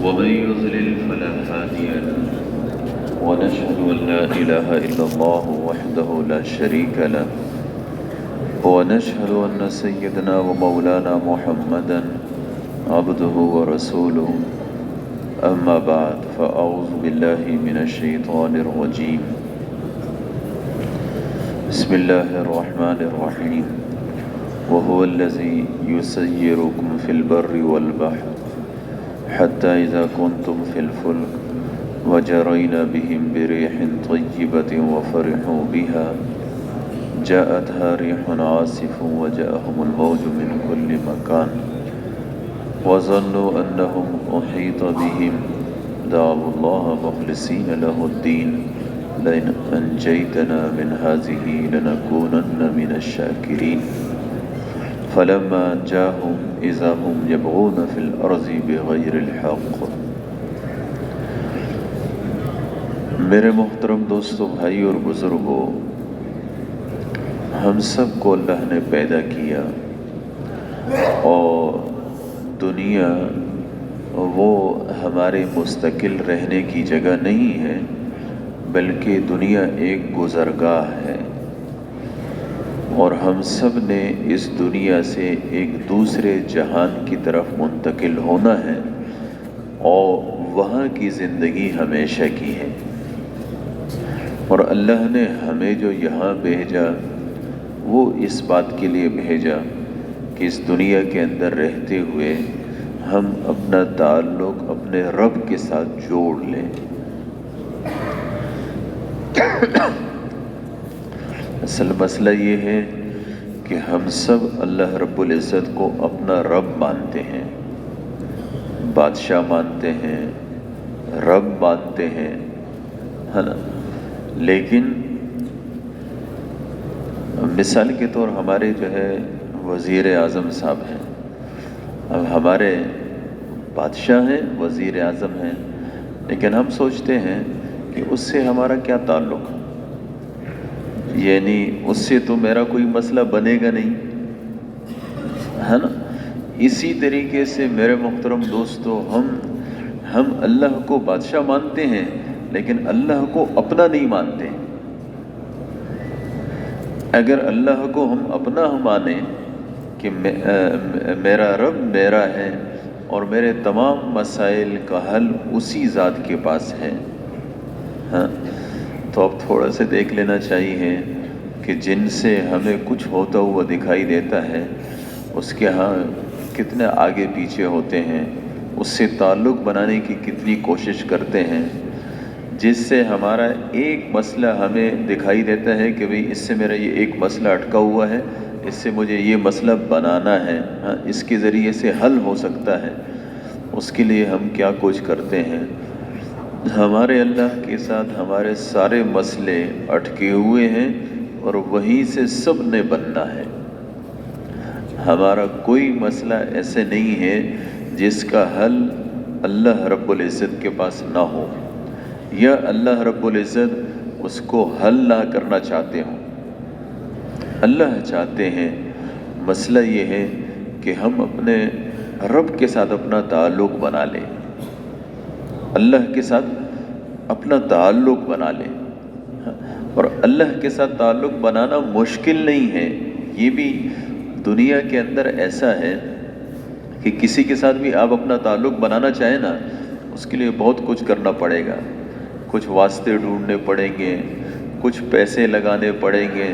ومن يضلل فلا هادي له ونشهد أن لا إله إلا الله وحده لا شريك له ونشهد أن سيدنا ومولانا محمدا عبده ورسوله أما بعد فأعوذ بالله من الشيطان الرجيم بسم الله الرحمن الرحيم وهو الذي يسيركم في البر والبحر حتى إذا كنتم في الفلك وجرين بهم بريح طيبة وفرحوا بها جاءتها ريح عاصف وجاءهم الموج من كل مكان وظنوا أنهم أحيط بهم دعوا الله مخلصين له الدين لئن أنجيتنا من هذه لنكونن من الشاكرين فلما أنجاهم إذا هم يبغون في الأرض بغير الحق. میرے محترم دوستو، بھائی اور بزرگوں، ہم سب کو اللہ نے پیدا کیا اور دنیا وہ ہمارے مستقل رہنے کی جگہ نہیں ہے، بلکہ دنیا ایک گزرگاہ ہے، اور ہم سب نے اس دنیا سے ایک دوسرے جہان کی طرف منتقل ہونا ہے اور وہاں کی زندگی ہمیشہ کی ہے۔ اور اللہ نے ہمیں جو یہاں بھیجا وہ اس بات کے لیے بھیجا کہ اس دنیا کے اندر رہتے ہوئے ہم اپنا تعلق اپنے رب کے ساتھ جوڑ لیں۔ اصل مسئلہ یہ ہے کہ ہم سب اللہ رب العزت کو اپنا رب مانتے ہیں، بادشاہ مانتے ہیں، رب مانتے ہیں، ہے نا؟ لیکن مثال کے طور ہمارے جو ہے وزیر اعظم صاحب ہیں، اب ہمارے بادشاہ ہیں، وزیر اعظم ہیں، لیکن ہم سوچتے ہیں کہ اس سے ہمارا کیا تعلق، یعنی اس سے تو میرا کوئی مسئلہ بنے گا نہیں، ہے نا؟ اسی طریقے سے میرے محترم دوستو، ہم اللہ کو بادشاہ مانتے ہیں لیکن اللہ کو اپنا نہیں مانتے۔ اگر اللہ کو ہم اپنا مانیں کہ میرا رب میرا ہے اور میرے تمام مسائل کا حل اسی ذات کے پاس ہے، ہاں، تو اب تھوڑا سے دیکھ لینا چاہیے کہ جن سے ہمیں کچھ ہوتا ہوا دکھائی دیتا ہے اس کے ہاں کتنے آگے پیچھے ہوتے ہیں، اس سے تعلق بنانے کی کتنی کوشش کرتے ہیں، جس سے ہمارا ایک مسئلہ ہمیں دکھائی دیتا ہے کہ بھئی اس سے میرا یہ ایک مسئلہ اٹکا ہوا ہے، اس سے مجھے یہ مسئلہ بنانا ہے، ہاں، اس کے ذریعے سے حل ہو سکتا ہے، اس کے لیے ہم کیا کچھ کرتے ہیں۔ ہمارے اللہ کے ساتھ ہمارے سارے مسئلے اٹکے ہوئے ہیں اور وہیں سے سب نے بننا ہے۔ ہمارا کوئی مسئلہ ایسے نہیں ہے جس کا حل اللہ رب العزت کے پاس نہ ہو، یا اللہ رب العزت اس کو حل نہ کرنا چاہتے ہوں۔ اللہ چاہتے ہیں، مسئلہ یہ ہے کہ ہم اپنے رب کے ساتھ اپنا تعلق بنا لیں، اللہ کے ساتھ اپنا تعلق بنا لیں، اور اللہ کے ساتھ تعلق بنانا مشکل نہیں ہے۔ یہ بھی دنیا کے اندر ایسا ہے کہ کسی کے ساتھ بھی آپ اپنا تعلق بنانا چاہیں نا، اس کے لیے بہت کچھ کرنا پڑے گا، کچھ واسطے ڈھونڈنے پڑیں گے، کچھ پیسے لگانے پڑیں گے،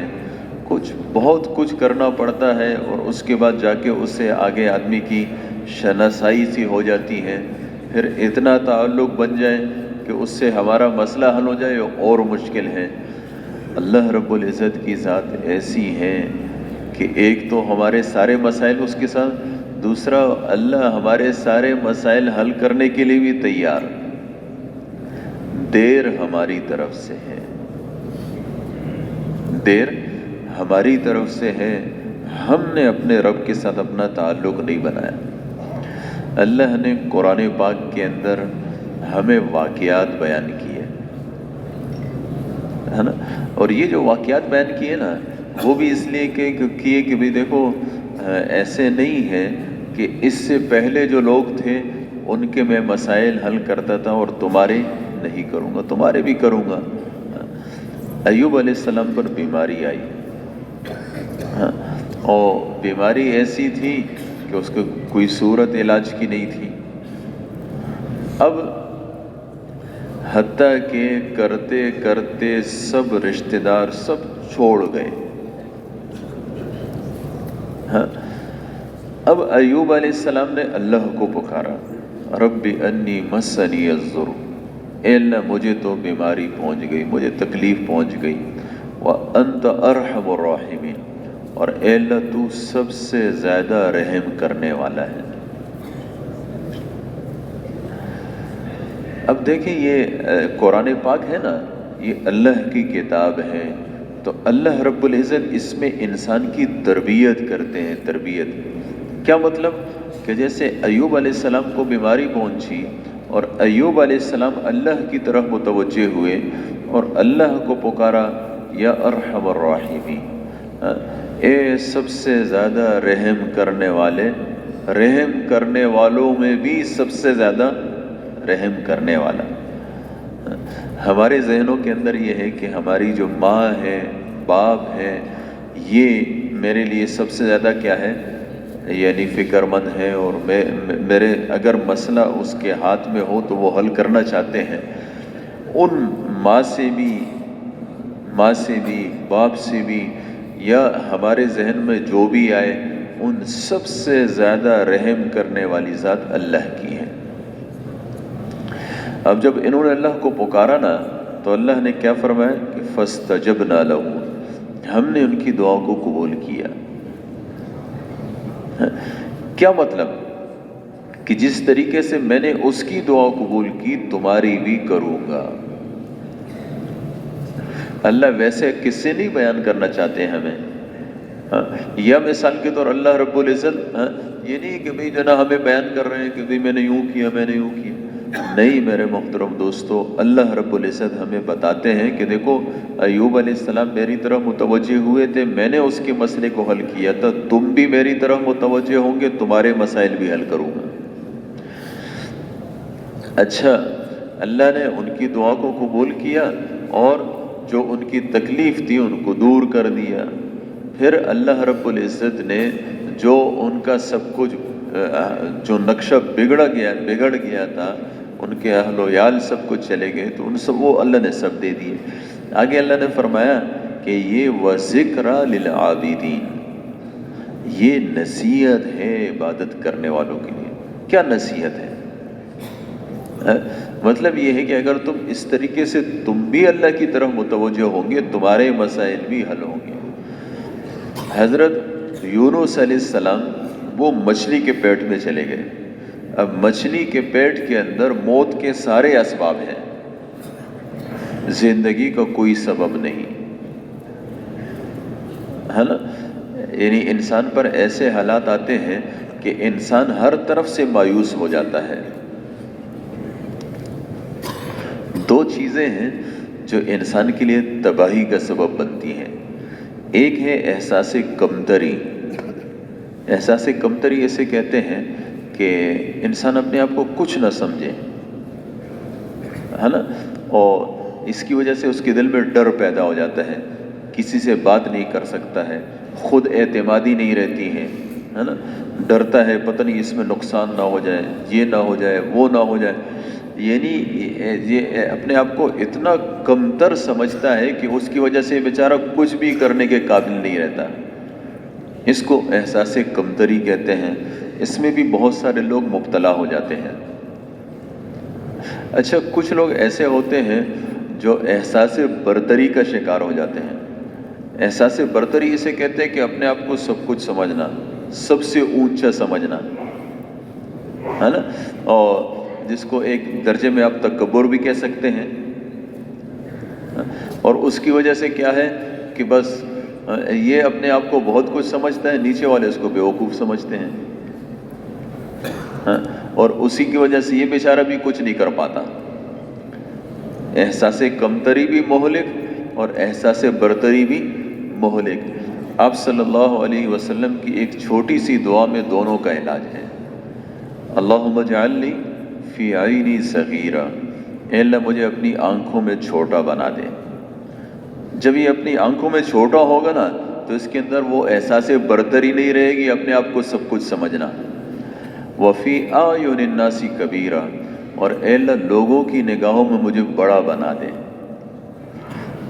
بہت کچھ کرنا پڑتا ہے، اور اس کے بعد جا کے اس سے آگے آدمی کی شناسائی سی ہو جاتی ہے، پھر اتنا تعلق بن جائے کہ اس سے ہمارا مسئلہ حل ہو جائے اور مشکل ہے۔ اللہ رب العزت کی ذات ایسی ہے کہ ایک تو ہمارے سارے مسائل اس کے ساتھ، دوسرا اللہ ہمارے سارے مسائل حل کرنے کے لیے بھی تیار۔ دیر ہماری طرف سے ہے، دیر ہماری طرف سے ہے، ہم نے اپنے رب کے ساتھ اپنا تعلق نہیں بنایا۔ اللہ نے قرآن پاک کے اندر ہمیں واقعات بیان کیے، ہے نا؟ اور یہ جو واقعات بیان کیے نا، وہ بھی اس لیے کیے کہ بھی دیکھو ایسے نہیں ہے کہ اس سے پہلے جو لوگ تھے ان کے میں مسائل حل کرتا تھا اور تمہارے نہیں کروں گا، تمہارے بھی کروں گا۔ ایوب علیہ السلام پر بیماری آئی، اور بیماری ایسی تھی کہ اس کو کوئی صورت علاج کی نہیں تھی۔ اب حتیٰ کہ کرتے کرتے سب رشتہ دار سب چھوڑ گئے۔ اب ایوب علیہ السلام نے اللہ کو پکارا، رب انی مسنی الضر، اے اللہ مجھے تو بیماری پہنچ گئی، مجھے تکلیف پہنچ گئی، وانت ارحم الراحمین، اور اے اللہ تو سب سے زیادہ رحم کرنے والا ہے۔ اب دیکھیں یہ قرآن پاک ہے نا، یہ اللہ کی کتاب ہے، تو اللہ رب العزت اس میں انسان کی تربیت کرتے ہیں۔ تربیت کیا مطلب؟ کہ جیسے ایوب علیہ السلام کو بیماری پہنچی اور ایوب علیہ السلام اللہ کی طرف متوجہ ہوئے اور اللہ کو پکارا، یا ارحم الراحمین، اے سب سے زیادہ رحم کرنے والے، رحم کرنے والوں میں بھی سب سے زیادہ رحم کرنے والا۔ ہمارے ذہنوں کے اندر یہ ہے کہ ہماری جو ماں ہے، باپ ہے، یہ میرے لیے سب سے زیادہ کیا ہے، یعنی فکر مند ہے، اور میرے اگر مسئلہ اس کے ہاتھ میں ہو تو وہ حل کرنا چاہتے ہیں۔ ان ماں سے بھی باپ سے بھی، یا ہمارے ذہن میں جو بھی آئے، ان سب سے زیادہ رحم کرنے والی ذات اللہ کی ہے۔ اب جب انہوں نے اللہ کو پکارا نا، تو اللہ نے کیا فرمایا کہ فاستجبنا لہ، ہم نے ان کی دعا کو قبول کیا۔ کیا مطلب؟ کہ جس طریقے سے میں نے اس کی دعا قبول کی، تمہاری بھی کروں گا۔ اللہ ویسے کس سے نہیں بیان کرنا چاہتے ہیں ہمیں، یا مثال کے طور اللہ رب العزت یہ نہیں کہ بھئی جنا ہمیں بیان کر رہے ہیں کہ بھئی میں نے یوں کیا، میں نے یوں کیا۔ نہیں میرے محترم دوستو، اللہ رب العزت ہمیں بتاتے ہیں کہ دیکھو ایوب علیہ السلام میری طرف متوجہ ہوئے تھے، میں نے اس کے مسئلے کو حل کیا تھا، تم بھی میری طرف متوجہ ہوں گے، تمہارے مسائل بھی حل کروں گا۔ اچھا، اللہ نے ان کی دعا کو قبول کیا اور جو ان کی تکلیف تھی ان کو دور کر دیا۔ پھر اللہ رب العزت نے جو ان کا سب کچھ جو نقشہ بگڑ گیا تھا، ان کے اہل و عیال سب کچھ چلے گئے، تو ان سب وہ اللہ نے سب دے دیے۔ آگے اللہ نے فرمایا کہ یہ وَذِكْرَى لِلْعَابِدِينَ، یہ نصیحت ہے عبادت کرنے والوں کے لیے۔ کیا نصیحت ہے؟ مطلب یہ ہے کہ اگر تم اس طریقے سے تم بھی اللہ کی طرف متوجہ ہوں گے، تمہارے مسائل بھی حل ہوں گے۔ حضرت یونس علیہ السلام وہ مچھلی کے پیٹ میں چلے گئے۔ اب مچھلی کے پیٹ کے اندر موت کے سارے اسباب ہیں، زندگی کا کوئی سبب نہیں ہے نا۔ یعنی انسان پر ایسے حالات آتے ہیں کہ انسان ہر طرف سے مایوس ہو جاتا ہے۔ دو چیزیں ہیں جو انسان کے لیے تباہی کا سبب بنتی ہیں۔ ایک ہے احساس کمتری۔ احساس کمتری اسے کہتے ہیں کہ انسان اپنے آپ کو کچھ نہ سمجھے، ہے نا، اور اس کی وجہ سے اس کے دل میں ڈر پیدا ہو جاتا ہے، کسی سے بات نہیں کر سکتا ہے، خود اعتمادی نہیں رہتی ہے نا، ڈرتا ہے پتہ نہیں اس میں نقصان نہ ہو جائے، یہ نہ ہو جائے، وہ نہ ہو جائے۔ یعنی یہ اپنے آپ کو اتنا کمتر سمجھتا ہے کہ اس کی وجہ سے بیچارہ کچھ بھی کرنے کے قابل نہیں رہتا۔ اس کو احساس کمتری کہتے ہیں۔ اس میں بھی بہت سارے لوگ مبتلا ہو جاتے ہیں۔ اچھا، کچھ لوگ ایسے ہوتے ہیں جو احساس برتری کا شکار ہو جاتے ہیں۔ احساس برتری اسے کہتے ہیں کہ اپنے آپ کو سب کچھ سمجھنا، سب سے اونچا سمجھنا، ہے نا، اور جس کو ایک درجے میں آپ تکبر بھی کہہ سکتے ہیں۔ اور اس کی وجہ سے کیا ہے کہ بس یہ اپنے آپ کو بہت کچھ سمجھتا ہے، نیچے والے اس کو بیوقوف سمجھتے ہیں، اور اسی کی وجہ سے یہ بیچارہ بھی کچھ نہیں کر پاتا۔ احساس کمتری بھی مہلک اور احساس برتری بھی مہلک۔ آپ صلی اللہ علیہ وسلم کی ایک چھوٹی سی دعا میں دونوں کا علاج ہے۔ اللہم اجعلنی فی عینی صغیرہ، اے اللہ مجھے اپنی آنکھوں میں چھوٹا بنا دے۔ جب یہ اپنی آنکھوں میں چھوٹا ہوگا نا تو اس کے اندر وہ احساس برتری نہیں رہے گی، اپنے آپ کو سب کچھ سمجھنا۔ وفی اعین الناس کبیرہ، اور اے اللہ لوگوں کی نگاہوں میں مجھے بڑا بنا دے۔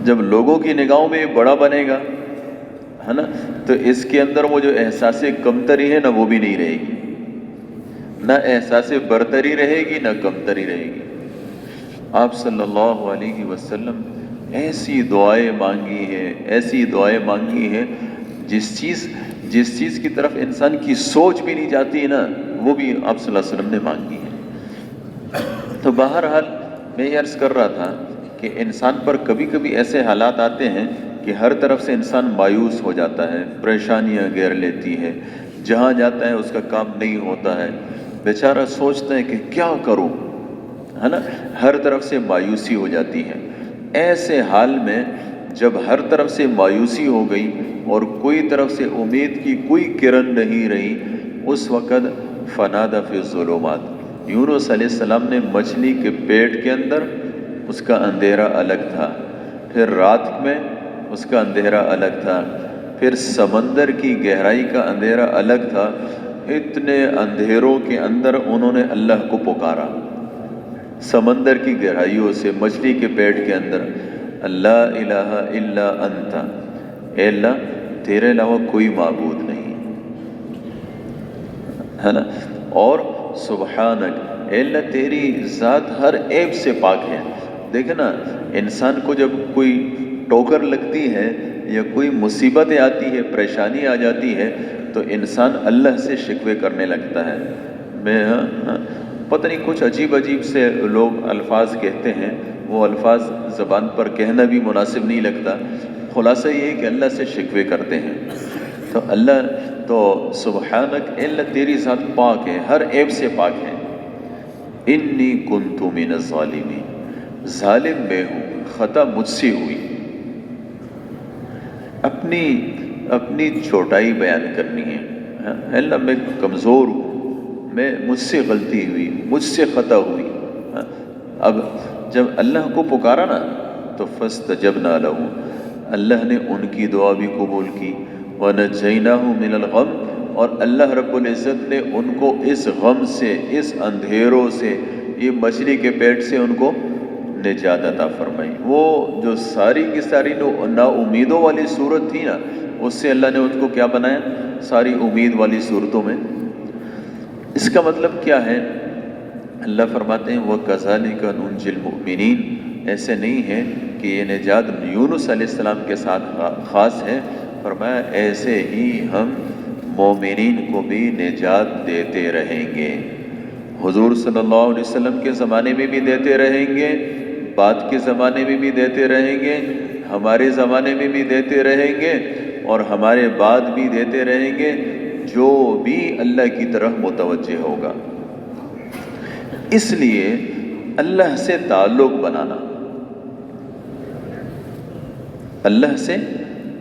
جب لوگوں کی نگاہوں میں یہ بڑا بنے گا ہے نا، تو اس کے اندر وہ جو احساس کمتری ہے نا وہ بھی نہیں رہے گی، نہ احساس برتری رہے گی نہ کمتری رہے گی۔ آپ صلی اللہ علیہ وسلم ایسی دعائیں مانگی ہیں، ایسی دعائیں مانگی ہیں جس چیز کی طرف انسان کی سوچ بھی نہیں جاتی نا، وہ بھی آپ صلی اللہ علیہ وسلم نے مانگی ہے۔ تو بہرحال میں یہ عرض کر رہا تھا کہ انسان پر کبھی کبھی ایسے حالات آتے ہیں کہ ہر طرف سے انسان مایوس ہو جاتا ہے، پریشانیاں گھیر لیتی ہے، جہاں جاتا ہے اس کا کام نہیں ہوتا ہے، بیچارہ سوچتا ہے کہ کیا کروں، ہے نا، ہر طرف سے مایوسی ہو جاتی ہے۔ ایسے حال میں جب ہر طرف سے مایوسی ہو گئی اور کوئی طرف سے امید کی کوئی کرن نہیں رہی، اس وقت فنادى فی الظلمات، یونس علیہ السلام نے مچھلی کے پیٹ کے اندر اس کا اندھیرا الگ تھا، پھر رات میں اس کا اندھیرا الگ تھا، پھر سمندر کی گہرائی کا اندھیرا الگ تھا۔ اتنے اندھیروں کے اندر انہوں نے اللہ کو پکارا، سمندر کی گہرائیوں سے، مچھلی کے پیٹ کے اندر، لا الہ الا انت، اے اللہ تیرے علاوہ کوئی معبود نہیں ہے نا، اور سبحانک، اے اللہ تیری ذات ہر عیب سے پاک ہے۔ دیکھیں نا، انسان کو جب کوئی ٹوکر لگتی ہے یا کوئی مصیبتیں آتی ہے، پریشانی آ جاتی ہے، تو انسان اللہ سے شکوے کرنے لگتا ہے۔ میں پتہ نہیں کچھ عجیب عجیب سے لوگ الفاظ کہتے ہیں، وہ الفاظ زبان پر کہنا بھی مناسب نہیں لگتا، خلاصہ یہ ہے کہ اللہ سے شکوے کرتے ہیں۔ تو اللہ تو سبحانک، اے اللہ تیری ذات پاک ہے، ہر عیب سے پاک ہے۔ انی کنت من الظالمین، ظالم میں ہوں، خطا مجھ سے ہوئی۔ اپنی چھوٹائی بیان کرنی ہے، اے اللہ میں کمزور ہوں، مجھ سے غلطی ہوئی، مجھ سے خطا ہوئی۔ اب جب اللہ کو پکارا نا تو فاستجبنا لہ، اللہ نے ان کی دعا بھی قبول کی، وَنَجَّيْنَاهُ مِنَ الْغَمِّ، اور اللہ رب العزت نے ان کو اس غم سے، اس اندھیروں سے، یہ مچھلی کے پیٹ سے ان کو نجات عطا فرمائی۔ وہ جو ساری کی ساری نا امیدوں والی صورت تھی نا، اس سے اللہ نے ان کو کیا بنایا؟ ساری امید والی صورتوں میں۔ اس کا مطلب کیا ہے؟ اللہ فرماتے ہیں وَكَذَلِكَ نُنْجِي الْمُؤْمِنِينَ، ایسے نہیں ہے کہ یہ نجات یونس علیہ السلام کے ساتھ خاص ہے، فرمایا ایسے ہی ہم مومنین کو بھی نجات دیتے رہیں گے۔ حضور صلی اللہ علیہ وسلم کے زمانے میں بھی دیتے رہیں گے، بعد کے زمانے میں بھی دیتے رہیں گے، ہمارے زمانے میں بھی دیتے رہیں گے، اور ہمارے بعد بھی دیتے رہیں گے، جو بھی اللہ کی طرف متوجہ ہوگا۔ اس لیے اللہ سے تعلق بنانا، اللہ سے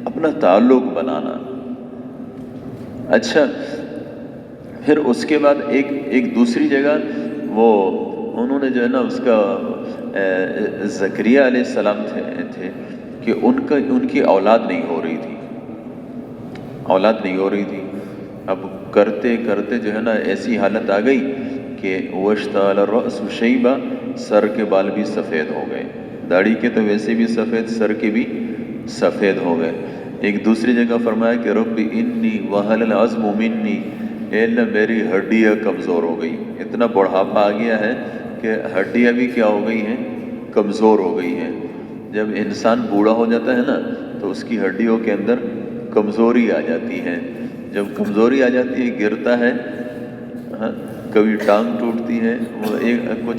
اپنا تعلق بنانا۔ اچھا، پھر اس کے بعد ایک دوسری جگہ وہ انہوں نے جو ہے نا اس کا زکریا علیہ السلام تھے کہ ان کی اولاد نہیں ہو رہی تھی، اولاد نہیں ہو رہی تھی۔ اب کرتے کرتے جو ہے نا ایسی حالت آ گئی کہ واشتعل الرأس شیبا، سر کے بال بھی سفید ہو گئے، داڑھی کے تو ویسے بھی سفید، سر کے بھی سفید ہو گئے۔ ایک دوسری جگہ فرمایا کہ رب انی وہن العظم منی، اے اللہ میری ہڈیاں کمزور ہو گئی، اتنا بڑھاپا آ گیا ہے کہ ہڈیاں بھی کیا ہو گئی ہیں؟ کمزور ہو گئی ہیں۔ جب انسان بوڑھا ہو جاتا ہے نا تو اس کی ہڈیوں کے اندر کمزوری آ جاتی ہے، جب کمزوری آ جاتی ہے گرتا ہے، کبھی ٹانگ ٹوٹتی ہے۔ وہ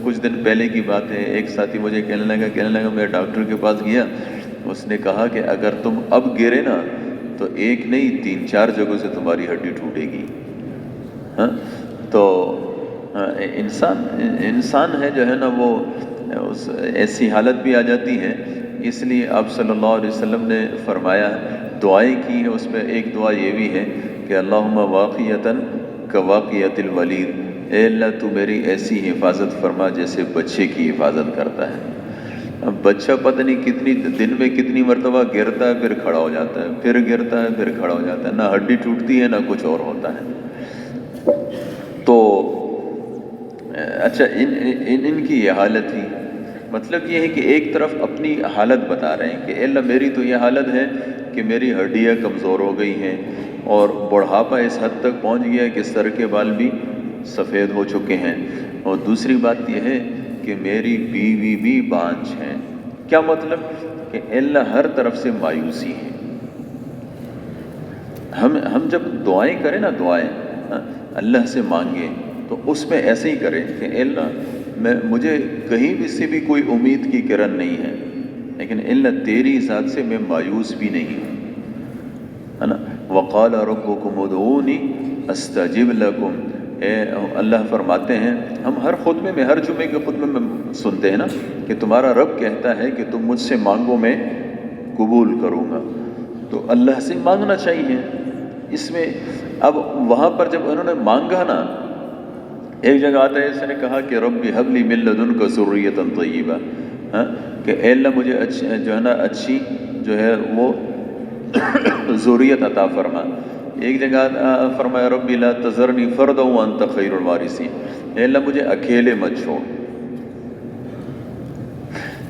کچھ دن پہلے کی بات ہے، ایک ساتھی مجھے کہنے لگا میں ڈاکٹر کے پاس گیا، اس نے کہا کہ اگر تم اب گرے نا تو ایک نہیں 3-4 جگہوں سے تمہاری ہڈی ٹوٹے گی۔ تو انسان ہے جو ہے نا وہ ایسی حالت بھی آ جاتی ہے۔ اس لیے آپ صلی اللہ علیہ وسلم نے فرمایا، دعائیں کی ہے، اس میں ایک دعا یہ بھی ہے کہ اللہم واقعتاً کواقعۃ الولید، اے اللہ تو میری ایسی حفاظت فرما جیسے بچے کی حفاظت کرتا ہے۔ اب بچہ پتہ نہیں کتنی دن میں کتنی مرتبہ گرتا ہے پھر کھڑا ہو جاتا ہے، پھر گرتا ہے پھر کھڑا ہو جاتا ہے، نہ ہڈی ٹوٹتی ہے نہ کچھ اور ہوتا ہے۔ تو اچھا ان کی یہ حالت تھی، مطلب یہ ہے کہ ایک طرف اپنی حالت بتا رہے ہیں کہ اے اللہ میری تو یہ حالت ہے کہ میری ہڈیاں کمزور ہو گئی ہیں اور بڑھاپا اس حد تک پہنچ گیا ہے کہ سر کے بال بھی سفید ہو چکے ہیں، اور دوسری بات یہ ہے کہ میری بیوی بھی بانجھ ہے۔ کیا مطلب کہ اے اللہ ہر طرف سے مایوسی ہے۔ ہم جب دعائیں کریں نا، دعائیں اللہ سے مانگیں تو اس میں ایسے ہی کریں کہ اے اللہ مجھے کہیں بھی سے بھی کوئی امید کی کرن نہیں ہے، لیکن اے اللہ تیری ذات سے میں مایوس بھی نہیں ہوں، ہے نا۔ وقال ربکم ادعونی استجب لکم، اے اللہ فرماتے ہیں، ہم ہر خطبے میں، ہر جمعے کے خطبے میں سنتے ہیں نا کہ تمہارا رب کہتا ہے کہ تم مجھ سے مانگو میں قبول کروں گا، تو اللہ سے مانگنا چاہیے۔ اس میں اب وہاں پر جب انہوں نے مانگا نا، ایک جگہ آتا ہے اس نے کہا کہ رب ہب لی من لدنک ذریۃ طیبہ، کہ اے اللہ مجھے جو ہے نا اچھی جو ہے وہ ذریت عطا فرما۔ ایک جگہ فرمایا رب لا تذرنی فردا وانت خیر الوارثین، اے اللہ مجھے اکیلے مت چھوڑ۔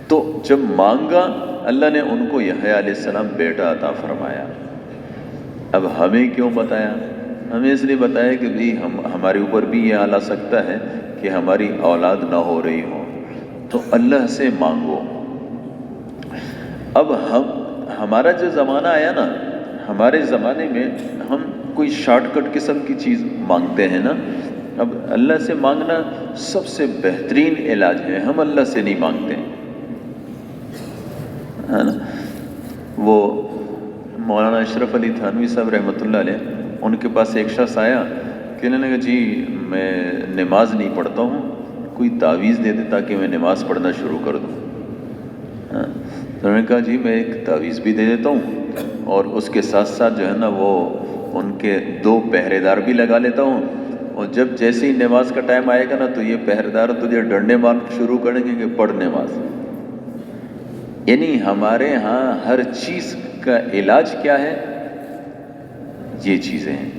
تو جب مانگا اللہ نے ان کو یحییٰ علیہ السلام بیٹا عطا فرمایا۔ اب ہمیں کیوں بتایا؟ ہمیں اس لیے بتایا کہ بھی ہمارے اوپر بھی یہ حال آ سکتا ہے کہ ہماری اولاد نہ ہو رہی ہو، تو اللہ سے مانگو۔ اب ہمارا جو زمانہ آیا نا، ہمارے زمانے میں ہم کوئی شارٹ کٹ قسم کی چیز مانگتے ہیں نا۔ اب اللہ سے مانگنا سب سے بہترین علاج ہے، ہم اللہ سے نہیں مانگتے، ہے نا۔ وہ مولانا اشرف علی تھانوی صاحب رحمۃ اللہ علیہ، ان کے پاس ایک شخص آیا کہ انہوں نے کہا جی میں نماز نہیں پڑھتا ہوں، کوئی تعویذ دے دے تاکہ میں نماز پڑھنا شروع کر دوں۔ تو انہوں نے کہا جی میں ایک تعویذ بھی دے دیتا ہوں اور اس کے ساتھ ساتھ جو ہے نا وہ ان کے 2 پہرے دار بھی لگا لیتا ہوں، اور جب جیسے ہی نماز کا ٹائم آئے گا نا تو یہ پہرے دار تجھے ڈنڈے مارنا شروع کریں گے کہ پڑھ نماز۔ یعنی ہمارے ہاں ہر چیز کا علاج کیا ہے؟ یہ چیزیں ہیں۔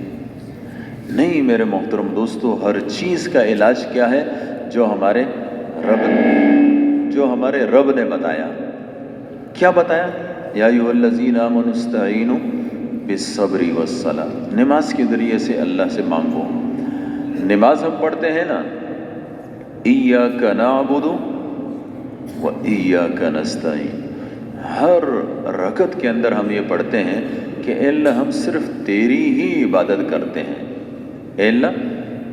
نہیں میرے محترم دوستو، ہر چیز کا علاج کیا ہے؟ جو ہمارے رب نے بتایا۔ کیا بتایا؟ یا ایھا الذین آمنوا استعینوا بالصبر والصلاۃ، نماز کے ذریعے سے اللہ سے مانگو۔ نماز ہم پڑھتے ہیں نا، ایاک نعبد و ایاک نستعین، ہر رکعت کے اندر ہم یہ پڑھتے ہیں کہ اے اللہ ہم صرف تیری ہی عبادت کرتے ہیں، اے اللہ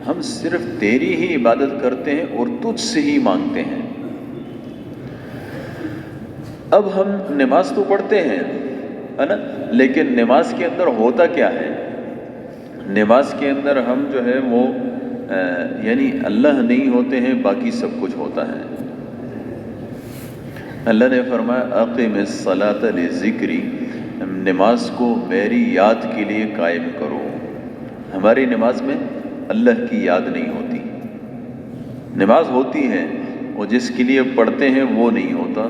ہم صرف تیری ہی عبادت کرتے ہیں اور تجھ سے ہی مانگتے ہیں۔ اب ہم نماز تو پڑھتے ہیں، ہے نا، لیکن نماز کے اندر ہوتا کیا ہے؟ نماز کے اندر ہم جو ہے وہ یعنی اللہ نہیں ہوتے ہیں، باقی سب کچھ ہوتا ہے۔ اللہ نے فرمایا اقم الصلاۃ لذکری، نماز کو میری یاد کے لیے قائم کرو۔ ہماری نماز میں اللہ کی یاد نہیں ہوتی، نماز ہوتی ہے اور جس کے لیے پڑھتے ہیں وہ نہیں ہوتا۔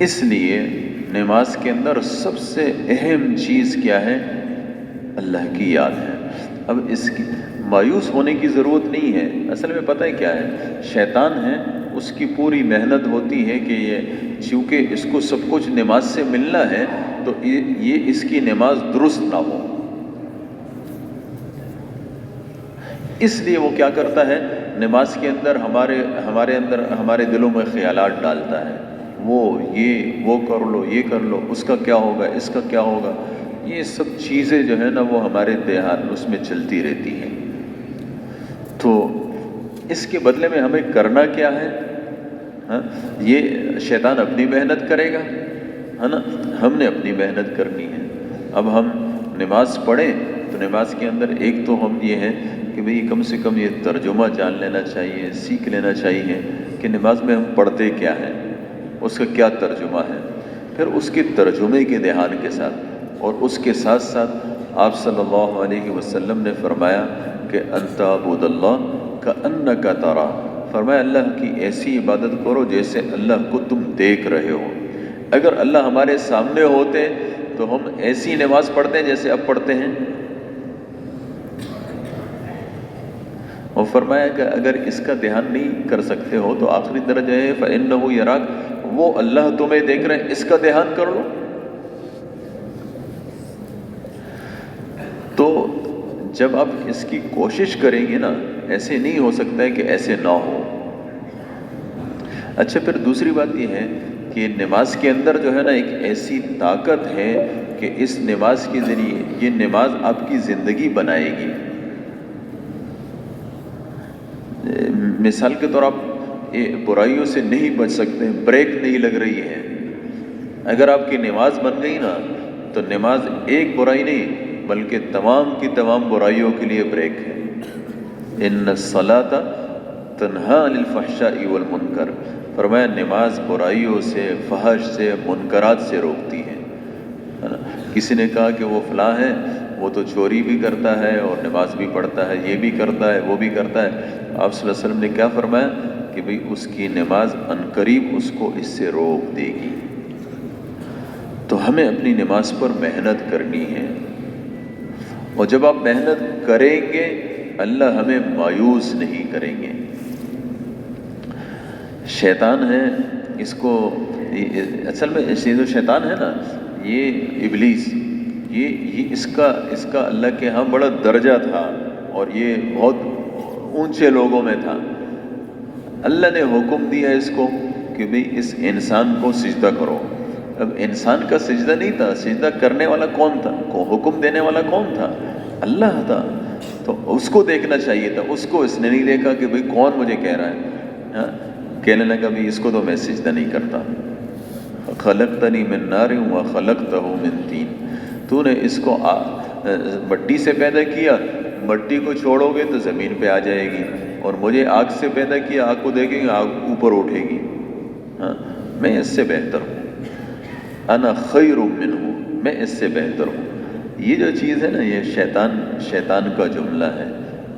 اس لیے نماز کے اندر سب سے اہم چیز کیا ہے؟ اللہ کی یاد ہے۔ اب اس کی مایوس ہونے کی ضرورت نہیں ہے، اصل میں پتہ ہے کیا ہے؟ شیطان ہے، اس کی پوری محنت ہوتی ہے کہ یہ چونکہ اس کو سب کچھ نماز سے ملنا ہے تو یہ اس کی نماز درست نہ ہو، اس لیے وہ کیا کرتا ہے؟ نماز کے اندر ہمارے دلوں میں خیالات ڈالتا ہے، وہ کر لو، یہ کر لو، اس کا کیا ہوگا، اس کا کیا ہوگا، یہ سب چیزیں جو ہے نا وہ ہمارے ذہن اس میں چلتی رہتی ہیں۔ تو اس کے بدلے میں ہمیں کرنا کیا ہے؟ یہ شیطان اپنی محنت کرے گا، ہے نا، ہم نے اپنی محنت کرنی ہے۔ اب ہم نماز پڑھیں تو نماز کے اندر ایک تو ہم یہ ہے کہ بھئی کم سے کم یہ ترجمہ جان لینا چاہیے، سیکھ لینا چاہیے کہ نماز میں ہم پڑھتے کیا ہیں، اس کا کیا ترجمہ ہے، پھر اس کے ترجمے کے دھیان کے ساتھ، اور اس کے ساتھ ساتھ آپ صلی اللہ علیہ وسلم نے فرمایا کہ انت عبد اللہ کأنک ترا، فرمایا اللہ کی ایسی عبادت کرو جیسے اللہ کو تم دیکھ رہے ہو۔ اگر اللہ ہمارے سامنے ہوتے تو ہم ایسی نماز پڑھتے جیسے اب پڑھتے ہیں۔ اور فرمایا کہ اگر اس کا دھیان نہیں کر سکتے ہو تو آخری درجہ ہے فَإِنَّهُ يَرَاكَ، وہ اللہ تمہیں دیکھ رہے ہیں، اس کا دھیان کر لو۔ تو جب آپ اس کی کوشش کریں گے نا، ایسے نہیں ہو سکتا ہے کہ ایسے نہ ہو۔ اچھا، پھر دوسری بات یہ ہے کہ نماز کے اندر جو ہے نا ایک ایسی طاقت ہے کہ اس نماز کے ذریعے یہ نماز آپ کی زندگی بنائے گی۔ مثال کے طور آپ برائیوں سے نہیں بچ سکتے، بریک نہیں لگ رہی ہے، اگر آپ کی نماز بن گئی نا تو نماز ایک برائی نہیں بلکہ تمام کی تمام برائیوں کے لیے بریک ہے۔ ان الصلاۃ تنہا عن الفحشاء والمنکر، فرمایا نماز برائیوں سے، فحش سے، منکرات سے روکتی ہے۔ کسی نے کہا کہ وہ فلاں ہے، وہ تو چوری بھی کرتا ہے اور نماز بھی پڑھتا ہے، یہ بھی کرتا ہے، وہ بھی کرتا ہے۔ آپ صلی اللہ علیہ وسلم نے کیا فرمایا کہ بھئی اس کی نماز عنقریب اس کو اس سے روک دے گی۔ تو ہمیں اپنی نماز پر محنت کرنی ہے، اور جب آپ محنت کریں گے اللہ ہمیں مایوس نہیں کریں گے۔ شیطان ہے، اس کو اصل میں یہ جو شیطان ہے نا، یہ ابلیس، یہ اس کا اللہ کے ہاں بڑا درجہ تھا اور یہ بہت اونچے لوگوں میں تھا۔ اللہ نے حکم دیا اس کو کہ بھئی اس انسان کو سجدہ کرو۔ اب انسان کا سجدہ نہیں تھا، سجدہ کرنے والا کون تھا؟ حکم دینے والا کون تھا؟ اللہ تھا۔ تو اس کو دیکھنا چاہیے تھا، اس نے نہیں دیکھا کہ بھئی کون مجھے کہہ رہا ہے۔ ہاں، کہنے لگا بھی اس کو تو میں سجدہ نہیں کرتا۔ خلقتنی من نار وخلقتہ من طین، تو نے اس کو مٹی سے پیدا کیا، مٹی کو چھوڑو گے تو زمین پہ آ جائے گی، اور مجھے آگ سے پیدا کیا، آگ کو دیکھیں گے آگ اوپر اٹھے گی۔ ہاں، میں اس سے بہتر ہوں، انا خیر منہ، میں اس سے بہتر ہوں۔ یہ جو چیز ہے نا، یہ شیطان کا جملہ ہے۔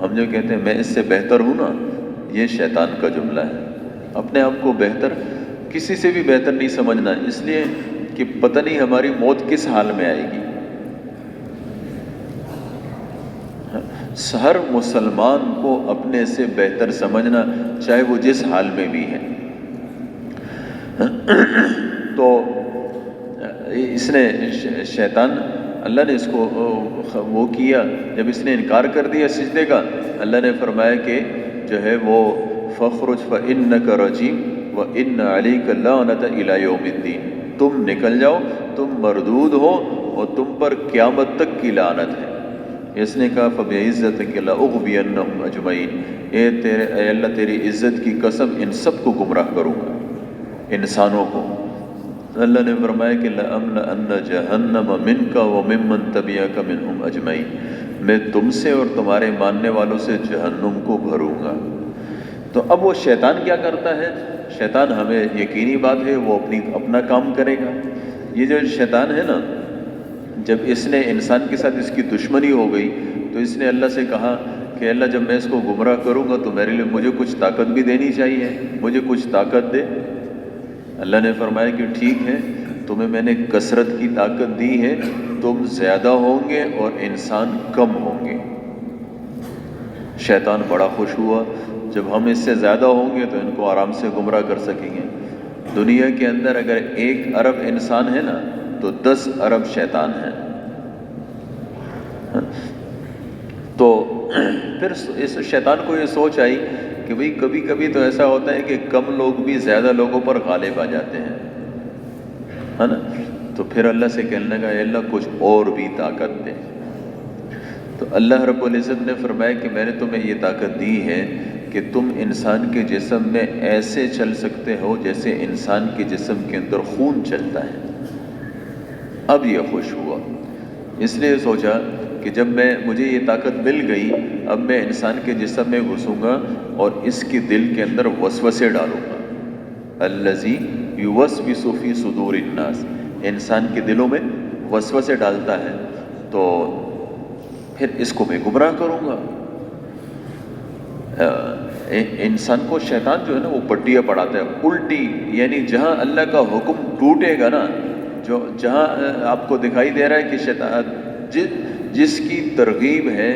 ہم جو کہتے ہیں میں اس سے بہتر ہوں نا، یہ شیطان کا جملہ ہے۔ اپنے آپ کو بہتر، کسی سے بھی بہتر نہیں سمجھنا، اس لیے کہ پتہ نہیں ہماری موت کس حال میں آئے گی۔ ہر مسلمان کو اپنے سے بہتر سمجھنا، چاہے وہ جس حال میں بھی ہے۔ تو اس نے شیطان، اللہ نے اس کو وہ کیا، جب اس نے انکار کر دیا سجدے کا، اللہ نے فرمایا کہ جو ہے وہ فَخْرُجْ فَإِنَّكَ رَجِيمٌ وَإِنَّ عَلَيْكَ اللَّعْنَةَ إِلَىٰ يَوْمِ الدِّينِ، تم نکل جاؤ، تم مردود ہو اور تم پر قیامت تک کی لعنت ہے۔ اس نے کہا فَبِعِزَّتِكَ لَأُغْوِيَنَّهُمْ أَجْمَعِينَ، اے اللہ تیری عزت کی قسم ان سب کو گمراہ کروں گا، انسانوں کو۔ اللہ نے فرمایا کہ لَأَمْلَأَنَّ جَهَنَّمَ مِنْكَ وَمِمَّن تَبِعَكَ مِنْهُمْ أَجْمَعِينَ، میں تم سے اور تمہارے ماننے والوں سے جہنم کو بھروں گا۔ تو اب وہ شیطان کیا کرتا ہے؟ شیطان، ہمیں یقینی بات ہے وہ اپنا کام کرے گا۔ یہ جو شیطان ہے نا، جب اس نے انسان کے ساتھ اس کی دشمنی ہو گئی تو اس نے اللہ سے کہا کہ اللہ جب میں اس کو گمراہ کروں گا تو میرے لیے مجھے کچھ طاقت بھی دینی چاہیے، مجھے کچھ طاقت دے۔ اللہ نے فرمایا کہ ٹھیک ہے، تمہیں میں نے کثرت کی طاقت دی ہے، تم زیادہ ہوں گے اور انسان کم ہوں گے۔ شیطان بڑا خوش ہوا، جب ہم اس سے زیادہ ہوں گے تو ان کو آرام سے گمراہ کر سکیں گے۔ دنیا کے اندر اگر 1 ارب انسان ہے نا تو 10 ارب شیطان ہیں۔ تو پھر اس شیطان کو یہ سوچ آئی کہ بھئی کبھی کبھی تو ایسا ہوتا ہے کہ کم لوگ بھی زیادہ لوگوں پر غالب آ جاتے ہیں، ہے نا؟ تو پھر اللہ سے کہنے لگا اے اللہ کچھ اور بھی طاقت دے۔ تو اللہ رب العزت نے فرمایا کہ میں نے تمہیں یہ طاقت دی ہے کہ تم انسان کے جسم میں ایسے چل سکتے ہو جیسے انسان کے جسم کے اندر خون چلتا ہے۔ اب یہ خوش ہوا، اس لیے سوچا کہ جب مجھے یہ طاقت مل گئی، اب میں انسان کے جسم میں گھسوں گا اور اس کے دل کے اندر وسوسے ڈالوں گا۔ الذی یوسوس فی صدور الناس، انسان کے دلوں میں وسوسے ڈالتا ہے، تو پھر اس کو میں گمراہ کروں گا۔ انسان کو شیطان جو ہے نا وہ پٹیاں پڑھاتا ہے الٹی، یعنی جہاں اللہ کا حکم ٹوٹے گا نا، جہاں آپ کو دکھائی دے رہا ہے کہ شیطان جس کی ترغیب ہے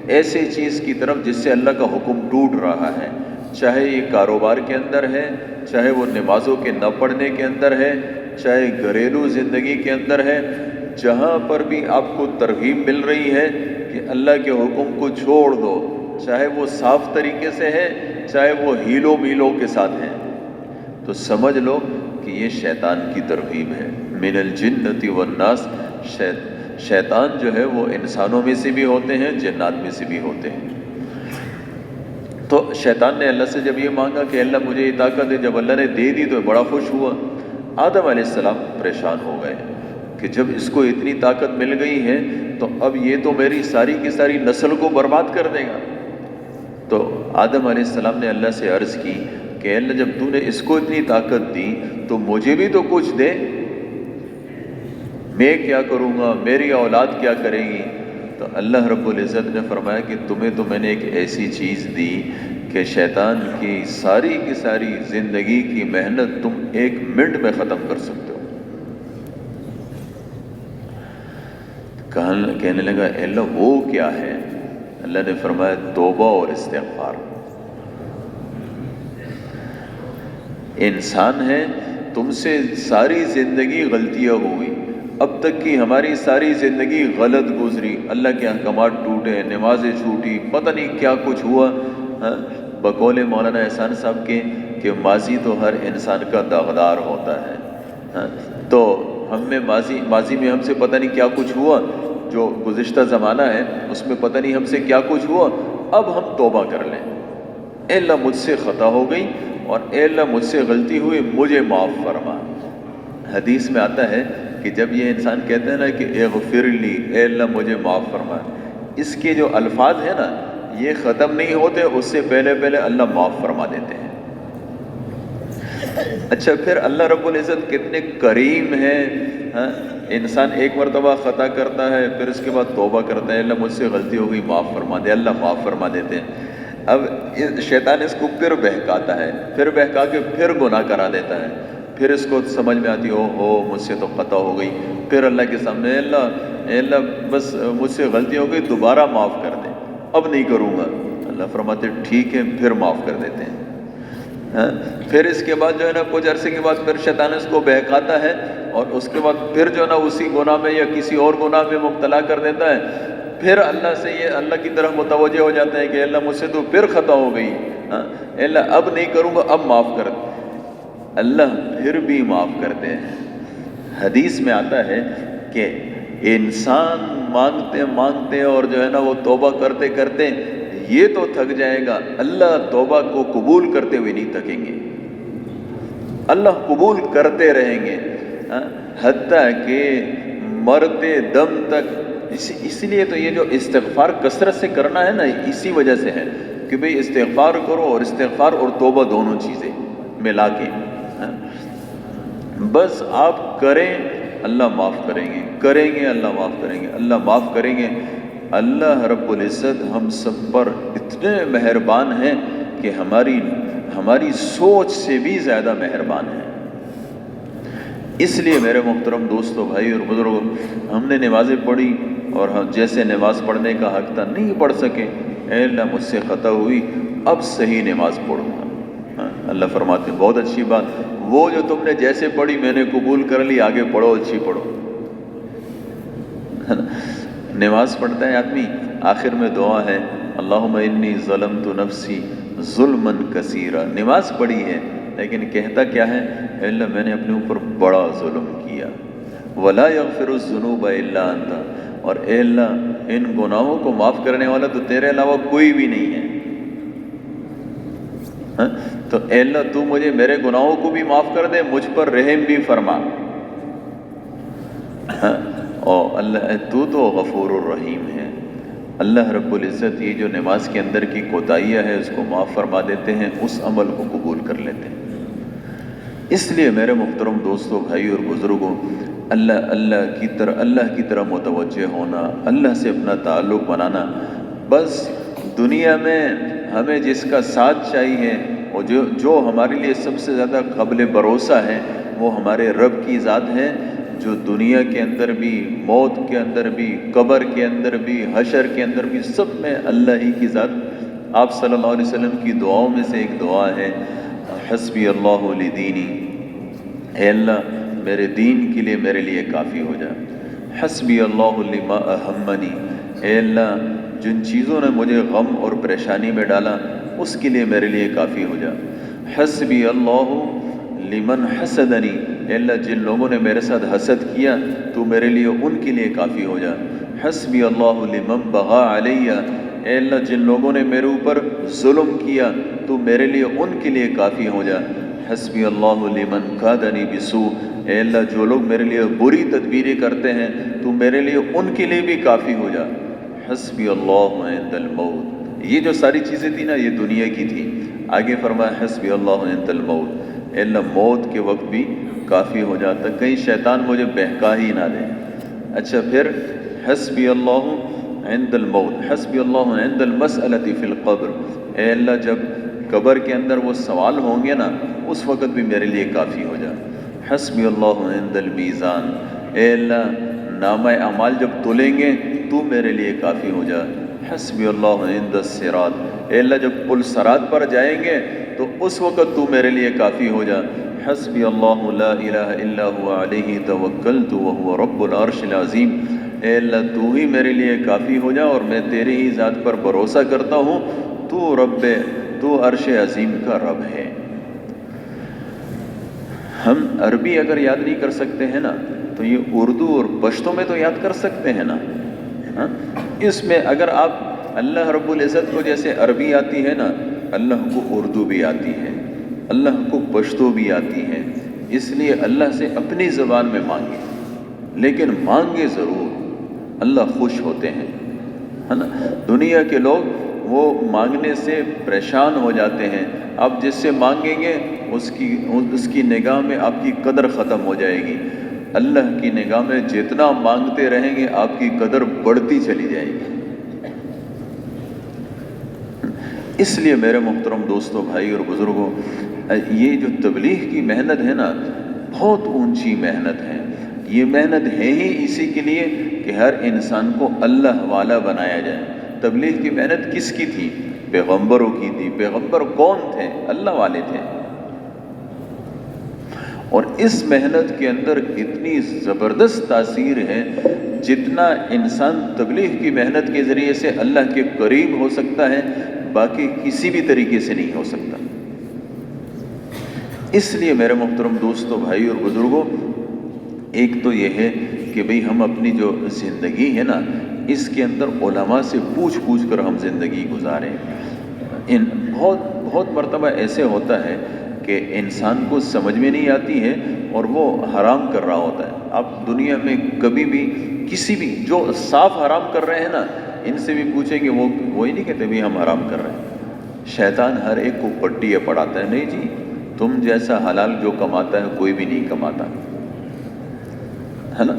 ایسے چیز کی طرف جس سے اللہ کا حکم ٹوٹ رہا ہے، چاہے یہ کاروبار کے اندر ہے، چاہے وہ نمازوں کے نہ پڑھنے کے اندر ہے، چاہے گھریلو زندگی کے اندر ہے، جہاں پر بھی آپ کو ترغیب مل رہی ہے کہ اللہ کے حکم کو چھوڑ دو، چاہے وہ صاف طریقے سے ہے، چاہے وہ ہیلوں میلوں کے ساتھ ہے، تو سمجھ لو کہ یہ شیطان کی ترغیب ہے۔ من الجنۃ والناس، شیطان جو ہے وہ انسانوں میں سے بھی ہوتے ہیں، جنات میں سے بھی ہوتے ہیں۔ تو شیطان نے اللہ سے جب یہ مانگا کہ اللہ مجھے یہ طاقت دے، جب اللہ نے دے دی تو بڑا خوش ہوا۔ آدم علیہ السلام پریشان ہو گئے کہ جب اس کو اتنی طاقت مل گئی ہے تو اب یہ تو میری ساری کی ساری نسل کو برباد کر دے گا۔ تو آدم علیہ السلام نے اللہ سے عرض کی کہ اللہ جب تو نے اس کو اتنی طاقت دی تو مجھے بھی تو کچھ دے، میں کیا کروں گا، میری اولاد کیا کرے گی؟ تو اللہ رب العزت نے فرمایا کہ تمہیں تو میں نے ایک ایسی چیز دی کہ شیطان کی ساری زندگی کی محنت تم 1 منٹ میں ختم کر سکتے ہو۔ کہنے لگا اے اللہ وہ کیا ہے؟ اللہ نے فرمایا توبہ اور استغفار۔ انسان ہے، تم سے ساری زندگی غلطیاں ہوئی، اب تک کی ہماری ساری زندگی غلط گزری، اللہ کے احکامات ٹوٹے، نمازیں چھوٹی، پتہ نہیں کیا کچھ ہوا۔ بقول مولانا احسان صاحب کے کہ ماضی تو ہر انسان کا داغدار ہوتا ہے، تو ہم میں ماضی میں ہم سے پتہ نہیں کیا کچھ ہوا، جو گزشتہ زمانہ ہے اس میں پتہ نہیں ہم سے کیا کچھ ہوا، اب ہم توبہ کر لیں۔ اے اللہ مجھ سے خطا ہو گئی اور اے اللہ مجھ سے غلطی ہوئی، مجھے معاف فرما۔ حدیث میں آتا ہے کہ جب یہ انسان کہتے ہیں نا کہ اغفر لی، اے اللہ مجھے معاف فرما، اس کے جو الفاظ ہیں نا یہ ختم نہیں ہوتے، اس سے پہلے اللہ معاف فرما دیتے ہیں۔ اچھا پھر اللہ رب العزت کتنے کریم ہیں، انسان ایک مرتبہ خطا کرتا ہے پھر اس کے بعد توبہ کرتا ہے، اللہ مجھ سے غلطی ہو گئی معاف فرما دے، اللہ معاف فرما دیتے ہیں۔ اب شیطان اس کو پھر بہکاتا ہے، پھر بہکا کے پھر گناہ کرا دیتا ہے، پھر اس کو سمجھ میں آتی ہو مجھ سے تو خطا ہو گئی، پھر اللہ کے سامنے اے اللہ بس مجھ سے غلطی ہو گئی دوبارہ معاف کر دے، اب نہیں کروں گا۔ اللہ فرماتے ٹھیک ہے، پھر معاف کر دیتے ہیں۔ پھر اس کے بعد جو ہے نا کچھ عرصے کے بعد پھر شیطان اس کو بہکاتا ہے اور اس کے بعد پھر جو ہے نا اسی گناہ میں یا کسی اور گناہ میں مبتلا کر دیتا ہے، پھر اللہ سے یہ اللہ کی طرف متوجہ ہو جاتا ہے کہ اللہ مجھ سے تو پھر خطا ہو گئی، اے اللہ اب نہیں کروں گا، اب معاف کر۔ اللہ پھر بھی معاف کرتے ہیں۔ حدیث میں آتا ہے کہ انسان مانگتے مانگتے اور جو ہے نا وہ توبہ کرتے کرتے یہ تو تھک جائے گا، اللہ توبہ کو قبول کرتے ہوئے نہیں تھکیں گے، اللہ قبول کرتے رہیں گے حتیٰ کہ مرتے دم تک۔ اس لیے تو یہ جو استغفار کثرت سے کرنا ہے نا اسی وجہ سے ہے کہ بھئی استغفار کرو، اور استغفار اور توبہ دونوں چیزیں ملا کے بس آپ کریں اللہ معاف کریں گے، کریں گے اللہ معاف کریں گے، اللہ معاف کریں گے۔ اللہ رب العزت ہم سب پر اتنے مہربان ہیں کہ ہماری سوچ سے بھی زیادہ مہربان ہیں۔ اس لیے میرے محترم دوستو، بھائی اور بزرگوں، ہم نے نمازیں پڑھی اور ہم جیسے نماز پڑھنے کا حق تھا نہیں پڑھ سکے، اے اللہ مجھ سے خطا ہوئی، اب صحیح نماز پڑھوں گا۔ اللہ فرماتے ہیں بہت اچھی بات، وہ جو تم نے جیسے پڑھی میں نے قبول کر لی، آگے پڑھو، اچھی پڑھو۔ نماز پڑھتا ہے آدمی، آخر میں دعا ہے اللہم انی ظلمت نفسی ظلما کثیرا۔ نماز پڑھی ہے لیکن کہتا کیا ہے، اے اللہ میں نے اپنے اوپر بڑا ظلم کیا، ولا یغفر الذنوب الا انت، اور اے اللہ ان گناہوں کو معاف کرنے والا تو تیرے علاوہ کوئی بھی نہیں ہے۔ تو اے اللہ تو مجھے میرے گناہوں کو بھی معاف کر دے، مجھ پر رحم بھی فرما۔ اور اللہ تو غفور الرحیم ہے۔ اللہ رب العزت یہ جو نماز کے اندر کی کوتاہیاں ہے اس کو معاف فرما دیتے ہیں، اس عمل کو قبول کر لیتے ہیں۔ اس لیے میرے محترم دوستوں، بھائی اور بزرگوں، اللہ کی طرح متوجہ ہونا، اللہ سے اپنا تعلق بنانا، بس دنیا میں ہمیں جس کا ساتھ چاہیے اور جو ہمارے لیے سب سے زیادہ قابل بھروسہ ہے وہ ہمارے رب کی ذات ہے، جو دنیا کے اندر بھی، موت کے اندر بھی، قبر کے اندر بھی، حشر کے اندر بھی، سب میں اللہ ہی کی ذات۔ آپ صلی اللہ علیہ وسلم کی دعاؤں میں سے ایک دعا ہے، حسبی اللہ لدینی، اے اللہ میرے دین کے لیے میرے لیے کافی ہو جا۔ حسبی اللہ لما اہمنی، اے اللہ جن چیزوں نے مجھے غم اور پریشانی میں ڈالا اس کے لیے میرے لیے کافی ہو جا۔ حسبی اللہ لمن حسدنی، اے اللہ جن لوگوں نے میرے ساتھ حسد کیا تو میرے لیے ان کے لیے کافی ہو جا۔ حسبی اللہ لمن بغى علیہ، اے اللہ جن لوگوں نے میرے اوپر ظلم کیا تو میرے لیے ان کے لیے کافی ہو جا۔ حسبی اللہ لمن کادنی بسوء، اے اللہ جو لوگ میرے لیے بری تدبیریں کرتے ہیں تو میرے لیے ان کے لیے بھی کافی ہو جا۔ حسبی اللہ عند الموت، یہ جو ساری چیزیں تھیں نا یہ دنیا کی تھی، آگے فرمایا حسبی اللہ عند الموت، اے اللہ موت کے وقت بھی کافی ہو جاتا، کہیں شیطان مجھے بہکا ہی نہ دے۔ اچھا پھر حسبی اللہ عند الموت، حسبی اللہ عند المسألۃ فی القبر، اے اللہ جب قبر کے اندر وہ سوال ہوں گے نا اس وقت بھی میرے لیے کافی ہو جا۔ حسبی اللہ عند المیزان، اے اللہ نامہ اعمال جب تولیں گے تو میرے لیے کافی ہو جا۔ حسبی اللہ عند الصراط، اے اللہ جب پل صراط پر جائیں گے تو اس وقت تو میرے لیے کافی ہو جا۔ حسبی اللہ لا الہ الا هو علیہ توکلت وهو رب العرش العظیم، اے اللہ تو ہی میرے لیے کافی ہو جا اور میں تیرے ہی ذات پر بھروسہ کرتا ہوں، تو عرش عظیم کا رب ہے۔ ہم عربی اگر یاد نہیں کر سکتے ہیں نا تو یہ اردو اور پشتو میں تو یاد کر سکتے ہیں نا۔ اس میں اگر آپ اللہ رب العزت کو جیسے عربی آتی ہے نا، اللہ کو اردو بھی آتی ہے، اللہ کو پشتو بھی آتی ہے، اس لیے اللہ سے اپنی زبان میں مانگے، لیکن مانگے ضرور، اللہ خوش ہوتے ہیں، ہے نا۔ دنیا کے لوگ وہ مانگنے سے پریشان ہو جاتے ہیں، آپ جس سے مانگیں گے اس کی نگاہ میں آپ کی قدر ختم ہو جائے گی۔ اللہ کی نگاہ میں جتنا مانگتے رہیں گے آپ کی قدر بڑھتی چلی جائے گی۔ اس لیے میرے محترم دوستوں، بھائی اور بزرگوں، یہ جو تبلیغ کی محنت ہے نا بہت اونچی محنت ہے۔ یہ محنت ہے ہی اسی کے لیے کہ ہر انسان کو اللہ والا بنایا جائے۔ تبلیغ کی محنت کس کی تھی؟ پیغمبروں کی تھی۔ پیغمبر کون تھے؟ اللہ والے تھے۔ اور اس محنت کے اندر اتنی زبردست تاثیر ہے، جتنا انسان تبلیغ کی محنت کے ذریعے سے اللہ کے قریب ہو سکتا ہے باقی کسی بھی طریقے سے نہیں ہو سکتا۔ اس لیے میرے محترم دوستوں، بھائی اور بزرگوں، ایک تو یہ ہے کہ بھئی ہم اپنی جو زندگی ہے نا اس کے اندر علماء سے پوچھ کر ہم زندگی گزاریں۔ بہت مرتبہ ایسے ہوتا ہے کہ انسان کو سمجھ میں نہیں آتی ہے اور وہ حرام کر رہا ہوتا ہے۔ آپ دنیا میں کبھی بھی کسی بھی جو صاف حرام کر رہے ہیں نا ان سے بھی پوچھیں گے، وہ وہی نہیں کہتے بھی ہم حرام کر رہے ہیں۔ شیطان ہر ایک کو پٹیاں پڑھاتا ہے، نہیں جی تم جیسا حلال جو کماتا ہے کوئی بھی نہیں کماتا، ہے نا۔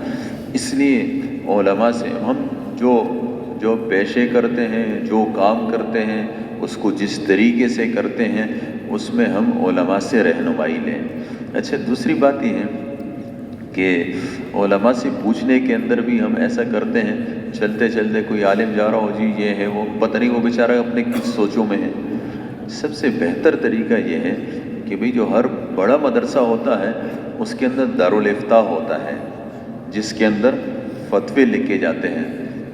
اس لیے علماء سے ہم جو پیشے کرتے ہیں، جو کام کرتے ہیں، اس کو جس طریقے سے کرتے ہیں اس میں ہم علماء سے رہنمائی لیں۔ اچھا دوسری بات یہ ہے کہ علماء سے پوچھنے کے اندر بھی ہم ایسا کرتے ہیں، چلتے چلتے کوئی عالم جا رہا ہو، جی یہ ہے وہ، پتہ نہیں وہ بیچارہ اپنے کس سوچوں میں ہے۔ سب سے بہتر طریقہ یہ ہے کہ بھئی جو ہر بڑا مدرسہ ہوتا ہے اس کے اندر دارالافتاء ہوتا ہے جس کے اندر فتوے لکھے جاتے ہیں۔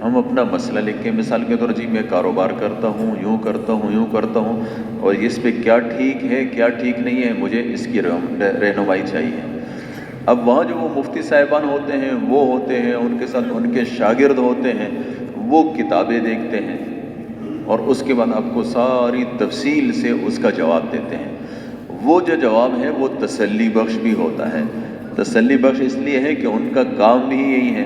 ہم اپنا مسئلہ لکھ کے، مثال کے طور جی میں کاروبار کرتا ہوں، یوں کرتا ہوں اور اس پہ کیا ٹھیک ہے کیا ٹھیک نہیں ہے، مجھے اس کی رہنمائی چاہیے۔ اب وہاں جو وہ مفتی صاحبان ہوتے ہیں وہ ہوتے ہیں، ان کے ساتھ ان کے شاگرد ہوتے ہیں، وہ کتابیں دیکھتے ہیں اور اس کے بعد آپ کو ساری تفصیل سے اس کا جواب دیتے ہیں۔ وہ جو جواب ہے وہ تسلی بخش بھی ہوتا ہے۔ تسلی بخش اس لیے ہے کہ ان کا کام بھی یہی ہے۔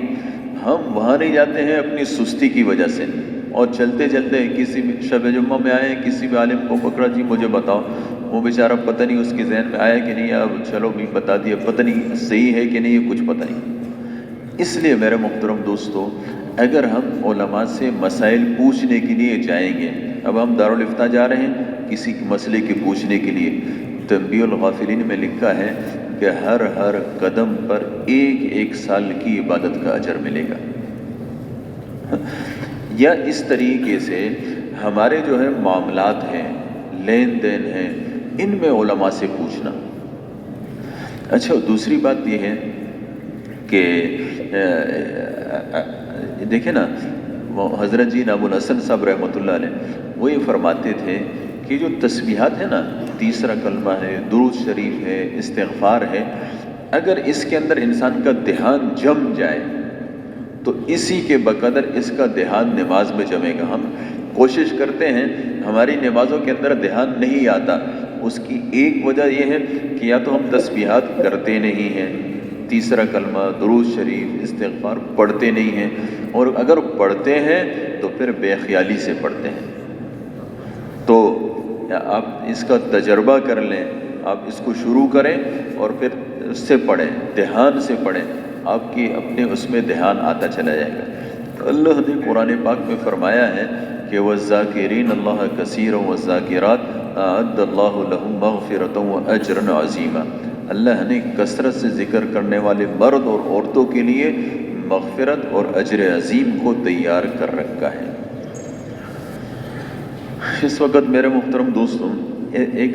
ہم وہاں نہیں جاتے ہیں اپنی سستی کی وجہ سے، اور چلتے چلتے کسی شب جمعہ میں آئے، کسی بھی عالم کو پکڑا، جی مجھے بتاؤ، وہ بیچارہ پتہ نہیں اس کے ذہن میں آیا کہ نہیں، اب چلو بھی بتا دیا، پتہ نہیں صحیح ہے کہ نہیں، کچھ پتہ نہیں۔ اس لیے میرے محترم دوستو، اگر ہم علماء سے مسائل پوچھنے کے لیے جائیں گے، اب ہم دارالافتاء جا رہے ہیں کسی مسئلے کے پوچھنے کے لیے، تنبیہ الغافلین میں لکھا ہے کہ ہر قدم پر 1 سال کی عبادت کا اجر ملے گا۔ یا اس طریقے سے ہمارے جو ہے معاملات ہیں، لین دین ہیں، ان میں علماء سے پوچھنا۔ اچھا، دوسری بات یہ ہے کہ دیکھیں نا، حضرت جی ابو الحسن صاحب رحمۃ اللہ علیہ وہ یہ فرماتے تھے کہ جو تسبیحات ہیں نا، تیسرا کلمہ ہے، درود شریف ہے، استغفار ہے، اگر اس کے اندر انسان کا دھیان جم جائے تو اسی کے بقدر اس کا دھیان نماز میں جمے گا۔ ہم کوشش کرتے ہیں، ہماری نمازوں کے اندر دھیان نہیں آتا، اس کی ایک وجہ یہ ہے کہ یا تو ہم تسبیحات کرتے نہیں ہیں، تیسرا کلمہ، درود شریف، استغفار پڑھتے نہیں ہیں، اور اگر پڑھتے ہیں تو پھر بے خیالی سے پڑھتے ہیں۔ تو آپ اس کا تجربہ کر لیں، آپ اس کو شروع کریں اور پھر اس سے پڑھیں، دھیان سے پڑھیں، آپ کی اپنے اس میں دھیان آتا چلا جائے گا۔ تو اللہ نے قرآن پاک میں فرمایا ہے کہ وَالذَّاكِرِينَ اللَّهَ كَثِيرًا وَالذَّاكِرَاتِ أَعَدَّ اللَّهُ لَهُم مَغْفِرَةً وَأَجْرًا عَظِيمًا۔ اللہ نے کثرت سے ذکر کرنے والے مرد اور عورتوں کے لیے مغفرت اور اجر عظیم کو تیار کر رکھا ہے۔ اس وقت میرے محترم دوستوں، ایک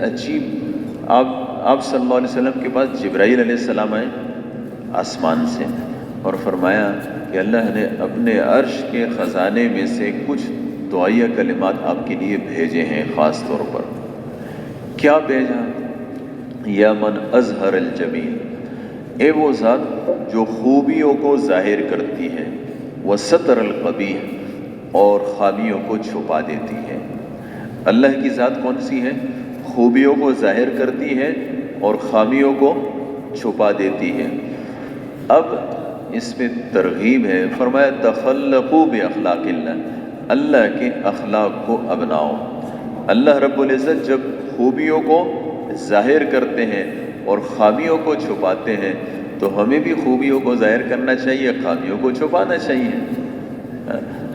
عجیب، آپ صلی اللہ علیہ وسلم کے پاس جبرائیل علیہ السلام آئے آسمان سے، اور فرمایا کہ اللہ نے اپنے عرش کے خزانے میں سے کچھ دعائیہ کلمات آپ کے لیے بھیجے ہیں خاص طور پر۔ کیا بھیجا؟ یا من اظہر الجمیل، اے وہ ذات جو خوبیوں کو ظاہر کرتی ہے، وستر القبیح، اور خامیوں کو چھپا دیتی ہے۔ اللہ کی ذات کون سی ہے؟ خوبیوں کو ظاہر کرتی ہے اور خامیوں کو چھپا دیتی ہے۔ اب اس میں ترغیب ہے، فرمایا تخلقوا باخلاق اللہ، اللہ کے اخلاق کو اپناؤ۔ اللہ رب العزت جب خوبیوں کو ظاہر کرتے ہیں اور خامیوں کو چھپاتے ہیں تو ہمیں بھی خوبیوں کو ظاہر کرنا چاہیے، خامیوں کو چھپانا چاہیے۔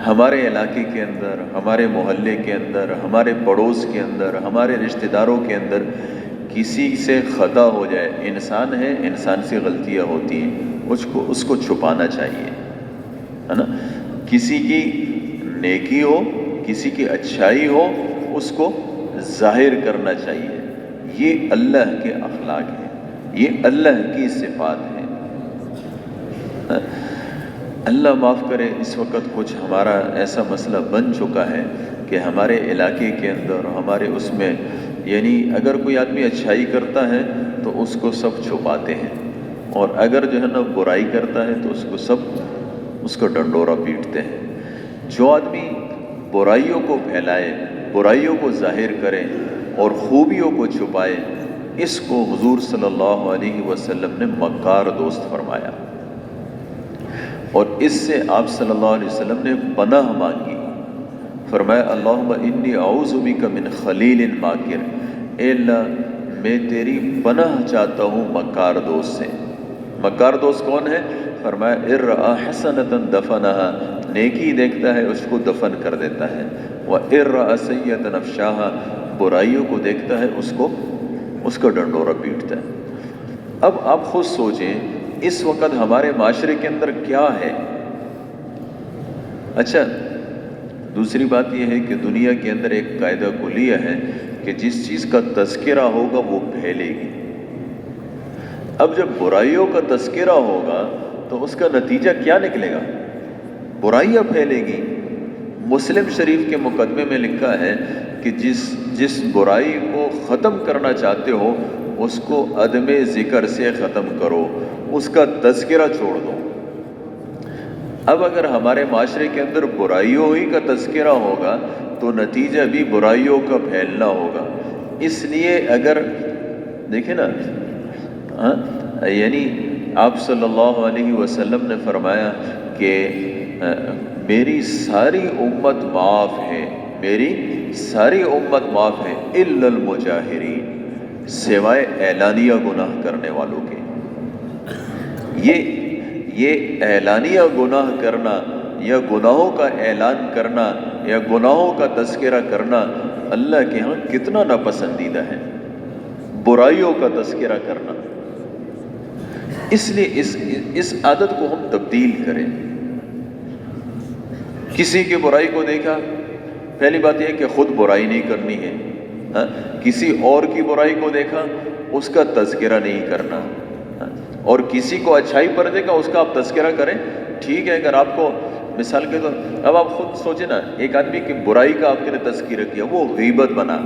ہمارے علاقے کے اندر، ہمارے محلے کے اندر، ہمارے پڑوس کے اندر، ہمارے رشتہ داروں کے اندر کسی سے خطا ہو جائے، انسان ہے، انسان سے غلطیاں ہوتی ہیں، اس کو چھپانا چاہیے، ہے نا۔ کسی کی نیکی ہو، کسی کی اچھائی ہو، اس کو ظاہر کرنا چاہیے۔ یہ اللہ کے اخلاق ہیں، یہ اللہ کی صفات ہیں۔ اللہ معاف کرے، اس وقت کچھ ہمارا ایسا مسئلہ بن چکا ہے کہ ہمارے علاقے کے اندر، ہمارے اس میں، یعنی اگر کوئی آدمی اچھائی کرتا ہے تو اس کو سب چھپاتے ہیں، اور اگر جو ہے نا برائی کرتا ہے تو اس کو سب اس کو ڈنڈورا پیٹتے ہیں۔ جو آدمی برائیوں کو پھیلائے، برائیوں کو ظاہر کرے اور خوبیوں کو چھپائے، اس کو حضور صلی اللہ علیہ وسلم نے مکار دوست فرمایا، اور اس سے آپ صلی اللہ علیہ وسلم نے پناہ مانگی۔ فرمایا اللہم انی اعوذ بک من خلیل ماکر، اے اللہ میں تیری پناہ چاہتا ہوں مکار دوست سے۔ مکار دوست کون ہے؟ فرمایا ان رأى حسنۃ دفنها، نیکی دیکھتا ہے اس کو دفن کر دیتا ہے، وَإِن رَأَى سَيِّئَةً أَفْشَاهَا، برائیوں کو دیکھتا ہے اس کو ڈنڈورا پیٹتا ہے۔ اب آپ خود سوچیں اس وقت ہمارے معاشرے کے اندر کیا ہے۔ اچھا، دوسری بات یہ ہے کہ دنیا کے اندر ایک قاعدہ کلیہ ہے کہ جس چیز کا تذکرہ ہوگا وہ پھیلے گی۔ اب جب برائیوں کا تذکرہ ہوگا تو اس کا نتیجہ کیا نکلے گا؟ برائیاں پھیلے گی۔ مسلم شریف کے مقدمے میں لکھا ہے کہ جس برائی کو ختم کرنا چاہتے ہو اس کو عدم ذکر سے ختم کرو، اس کا تذکرہ چھوڑ دو۔ اب اگر ہمارے معاشرے کے اندر برائیوں ہی کا تذکرہ ہوگا تو نتیجہ بھی برائیوں کا پھیلنا ہوگا۔ اس لیے اگر دیکھیں نا، یعنی آپ صلی اللہ علیہ وسلم نے فرمایا کہ میری ساری امت معاف ہے، میری ساری امت معاف ہے الا المجاہرین، سوائے اعلانیہ گناہ کرنے والوں کے۔ یہ اعلانیہ گناہ کرنا یا گناہوں کا اعلان کرنا یا گناہوں کا تذکرہ کرنا اللہ کے ہاں کتنا ناپسندیدہ ہے، برائیوں کا تذکرہ کرنا۔ اس لیے اس عادت کو ہم تبدیل کریں۔ کسی کی برائی کو دیکھا، پہلی بات یہ ہے کہ خود برائی نہیں کرنی ہے، ہاں؟ کسی اور کی برائی کو دیکھا، اس کا تذکرہ نہیں کرنا، ہاں؟ اور کسی کو اچھائی پر دیکھا، اس کا آپ تذکرہ کریں، ٹھیک ہے۔ اگر آپ کو مثال کے طور، اب آپ خود سوچیں نا، ایک آدمی کی برائی کا آپ نے تذکرہ کیا، وہ غیبت بنا،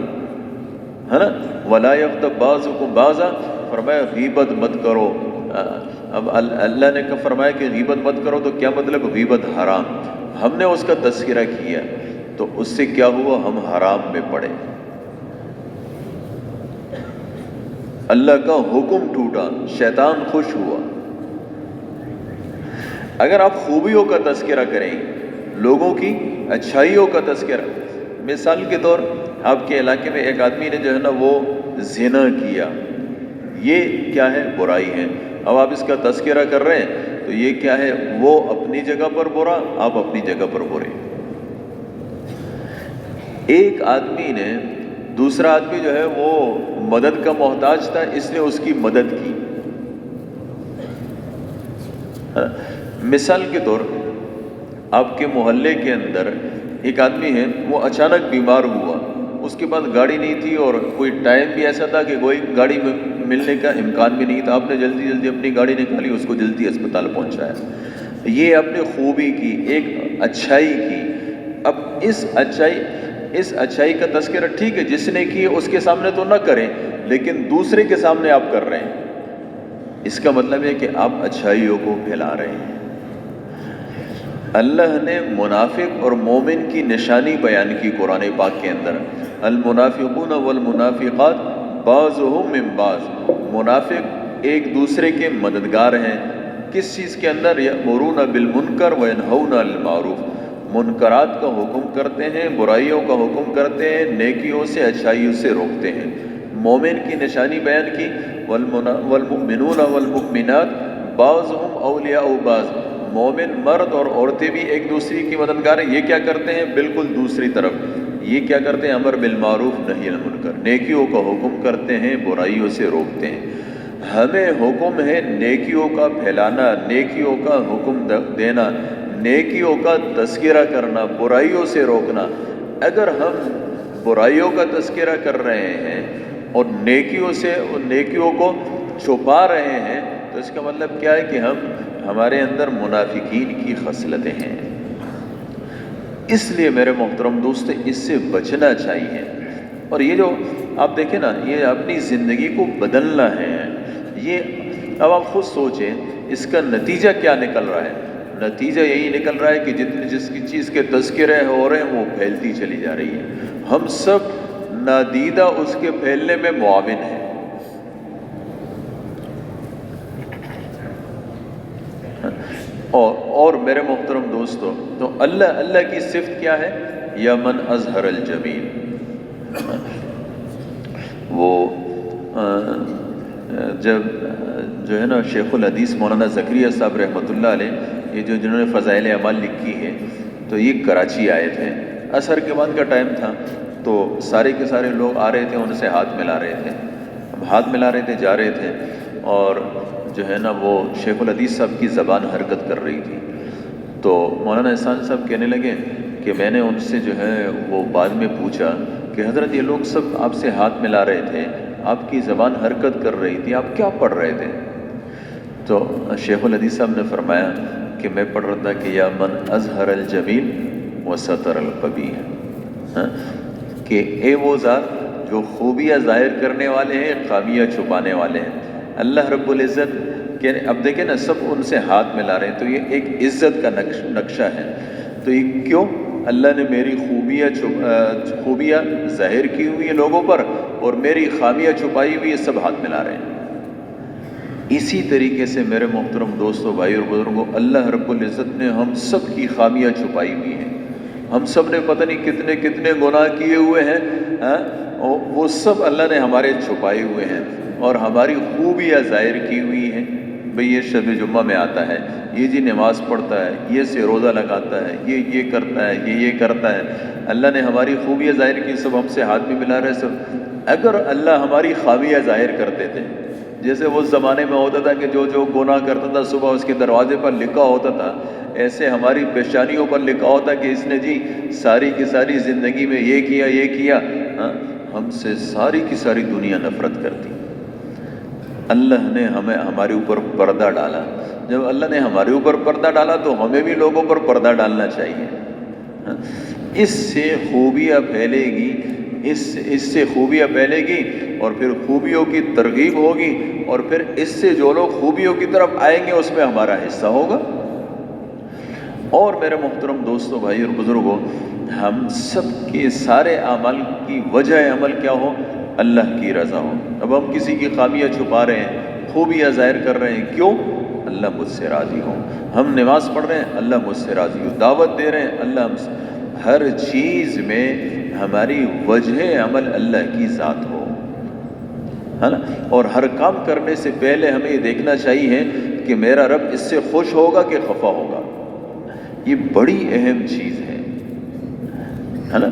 ہے نا، وَلَا يَغْتَبْ بَعْضُكُمْ بَعْضًا، فرمایا غیبت مت کرو۔ اب اللہ نے فرمایا کہ غیبت مت کرو، تو کیا مطلب؟ غیبت حرام۔ ہم نے اس کا تذکرہ کیا تو اس سے کیا ہوا؟ ہم حرام میں پڑے، اللہ کا حکم ٹوٹا، شیطان خوش ہوا۔ اگر آپ خوبیوں کا تذکرہ کریں، لوگوں کی اچھائیوں کا تذکرہ، مثال کے طور آپ کے علاقے میں ایک آدمی نے جو ہے نا وہ زنا کیا، یہ کیا ہے؟ برائی ہے۔ اب آپ اس کا تذکرہ کر رہے ہیں تو یہ کیا ہے؟ وہ اپنی جگہ پر برا، آپ اپنی جگہ پر برے۔ ایک آدمی نے، دوسرا آدمی جو ہے وہ مدد کا محتاج تھا، اس نے اس کی مدد کی۔ مثال کے طور آپ کے محلے کے اندر ایک آدمی ہے، وہ اچانک بیمار ہوا، اس کے پاس گاڑی نہیں تھی اور کوئی ٹائم بھی ایسا تھا کہ کوئی گاڑی میں ملنے کا امکان بھی نہیں تھا، آپ نے جلدی جلدی اپنی گاڑی نکالی، اس کو جلدی اسپتال پہنچایا۔ یہ اپنی خوبی کی، ایک اچھائی کی۔ اب اس اچھائی کا تذکرہ ٹھیک ہے، جس نے کی اس کے سامنے تو نہ کریں، لیکن دوسرے کے سامنے آپ کر رہے ہیں، اس کا مطلب ہے کہ آپ اچھائیوں کو پھیلا رہے ہیں۔ اللہ نے منافق اور مومن کی نشانی بیان کی قرآن پاک کے اندر، المنافقون والمنافقات بعضهم من بعض، منافق ایک دوسرے کے مددگار ہیں، کس چیز کے اندر؟ یأمرون بالمنکر وینہون عن المعروف، منکرات کا حکم کرتے ہیں، برائیوں کا حکم کرتے ہیں، نیکیوں سے اچھائیوں سے روکتے ہیں۔ مومن کی نشانی بیان کی، والمؤمنون والمؤمنات بعضهم اولیاء بعض، مومن مرد اور عورتیں بھی ایک دوسرے کی مددگار ہیں۔ یہ کیا کرتے ہیں؟ بالکل دوسری طرف یہ کیا کرتے ہیں؟ امر بالمعروف نہی عن المنکر، نیکیوں کا حکم کرتے ہیں، برائیوں سے روکتے ہیں۔ ہمیں حکم ہے نیکیوں کا پھیلانا، نیکیوں کا حکم دینا، نیکیوں کا تذکرہ کرنا، برائیوں سے روکنا۔ اگر ہم برائیوں کا تذکرہ کر رہے ہیں اور نیکیوں کو چھپا رہے ہیں، تو اس کا مطلب کیا ہے کہ ہمارے اندر منافقین کی خصلتیں ہیں۔ اس لیے میرے محترم دوست، اس سے بچنا چاہیے۔ اور یہ جو آپ دیکھیں نا، یہ اپنی زندگی کو بدلنا ہے، یہ اب آپ خود سوچیں اس کا نتیجہ کیا نکل رہا ہے؟ نتیجہ یہی نکل رہا ہے کہ جس کی چیز کے تذکرے ہو رہے ہیں وہ پھیلتی چلی جا رہی ہے، ہم سب نادیدہ اس کے پھیلنے میں معاون ہیں۔ اور میرے محترم دوستو، تو اللہ کی صفت کیا ہے؟ یا من اظہر الجمیل، وہ جب جو ہے نا شیخ الحدیث مولانا زکریا صاحب رحمۃ اللہ علیہ، یہ جنہوں نے فضائل اعمال لکھی ہے، تو یہ کراچی آئے تھے، عصر کے بعد کا ٹائم تھا، تو سارے کے سارے لوگ آ رہے تھے، ان سے ہاتھ ملا رہے تھے، ہاتھ ملا رہے تھے، جا رہے تھے، اور جو ہے نا وہ شیخ الحدیث صاحب کی زبان حرکت کر رہی تھی۔ تو مولانا احسان صاحب کہنے لگے کہ میں نے ان سے جو ہے وہ بعد میں پوچھا کہ حضرت یہ لوگ سب آپ سے ہاتھ ملا رہے تھے، آپ کی زبان حرکت کر رہی تھی، آپ کیا پڑھ رہے تھے؟ تو شیخ الحدیث صاحب نے فرمایا کہ میں پڑھ رہا تھا کہ یا من اظہر الجمیل وستر القبیح، کہ اے وہ ذات جو خوبیاں ظاہر کرنے والے ہیں، خامیاں چھپانے والے ہیں۔ اللہ رب العزت کہ اب دیکھیں نا، سب ان سے ہاتھ ملا رہے ہیں، تو یہ ایک عزت کا نقشہ ہے۔ تو یہ کیوں؟ اللہ نے میری خوبیاں ظاہر کی ہوئی ہیں لوگوں پر، اور میری خامیاں چھپائی ہوئی ہیں، سب ہاتھ ملا رہے ہیں۔ اسی طریقے سے میرے محترم دوستو، بھائی اور بزرگوں، اللہ رب العزت نے ہم سب کی خامیاں چھپائی ہوئی ہیں، ہم سب نے پتہ نہیں کتنے کتنے گناہ کیے ہوئے ہیں، وہ سب اللہ نے ہمارے چھپائے ہوئے ہیں، اور ہماری خوبیاں ظاہر کی ہوئی ہیں۔ بھئی یہ شب جمعہ میں آتا ہے، یہ جی نماز پڑھتا ہے، یہ سے روزہ لگاتا ہے، یہ کرتا ہے، یہ کرتا ہے، اللہ نے ہماری خوبیاں ظاہر کی، سب ہم سے ہاتھ بھی ملا رہے سب۔ اگر اللہ ہماری خامیاں ظاہر کرتے تھے، جیسے اس زمانے میں ہوتا تھا کہ جو گناہ کرتا تھا صبح اس کے دروازے پر لکھا ہوتا تھا، ایسے ہماری پیشانیوں پر لکھا ہوتا کہ اس نے جی ساری کی ساری زندگی میں یہ کیا، ہاں، ہم سے ساری کی ساری دنیا نفرت کرتی۔ اللہ نے ہمارے اوپر پردہ ڈالا۔ جب اللہ نے ہمارے اوپر پردہ ڈالا تو ہمیں بھی لوگوں پر پردہ ڈالنا چاہیے۔ اس سے خوبیاں پھیلے گی، اس سے خوبیاں پھیلے گی، اور پھر خوبیوں کی ترغیب ہوگی، اور پھر اس سے جو لوگ خوبیوں کی طرف آئیں گے اس میں ہمارا حصہ ہوگا۔ اور میرے محترم دوستوں، بھائی اور بزرگوں، ہم سب کے سارے اعمال کی وجہ عمل کیا ہو؟ اللہ کی رضا ہو۔ اب ہم کسی کی خامیاں چھپا رہے ہیں، خوبیاں ظاہر کر رہے ہیں، کیوں؟ اللہ مجھ سے راضی ہو۔ ہم نماز پڑھ رہے ہیں، اللہ مجھ سے راضی ہو۔ دعوت دے رہے ہیں، اللہ ہم سے، ہر چیز میں ہماری وجہ عمل اللہ کی ذات ہو، ہے نا؟ اور ہر کام کرنے سے پہلے ہمیں یہ دیکھنا چاہیے کہ میرا رب اس سے خوش ہوگا کہ خفا ہوگا۔ یہ بڑی اہم چیز ہے نا؟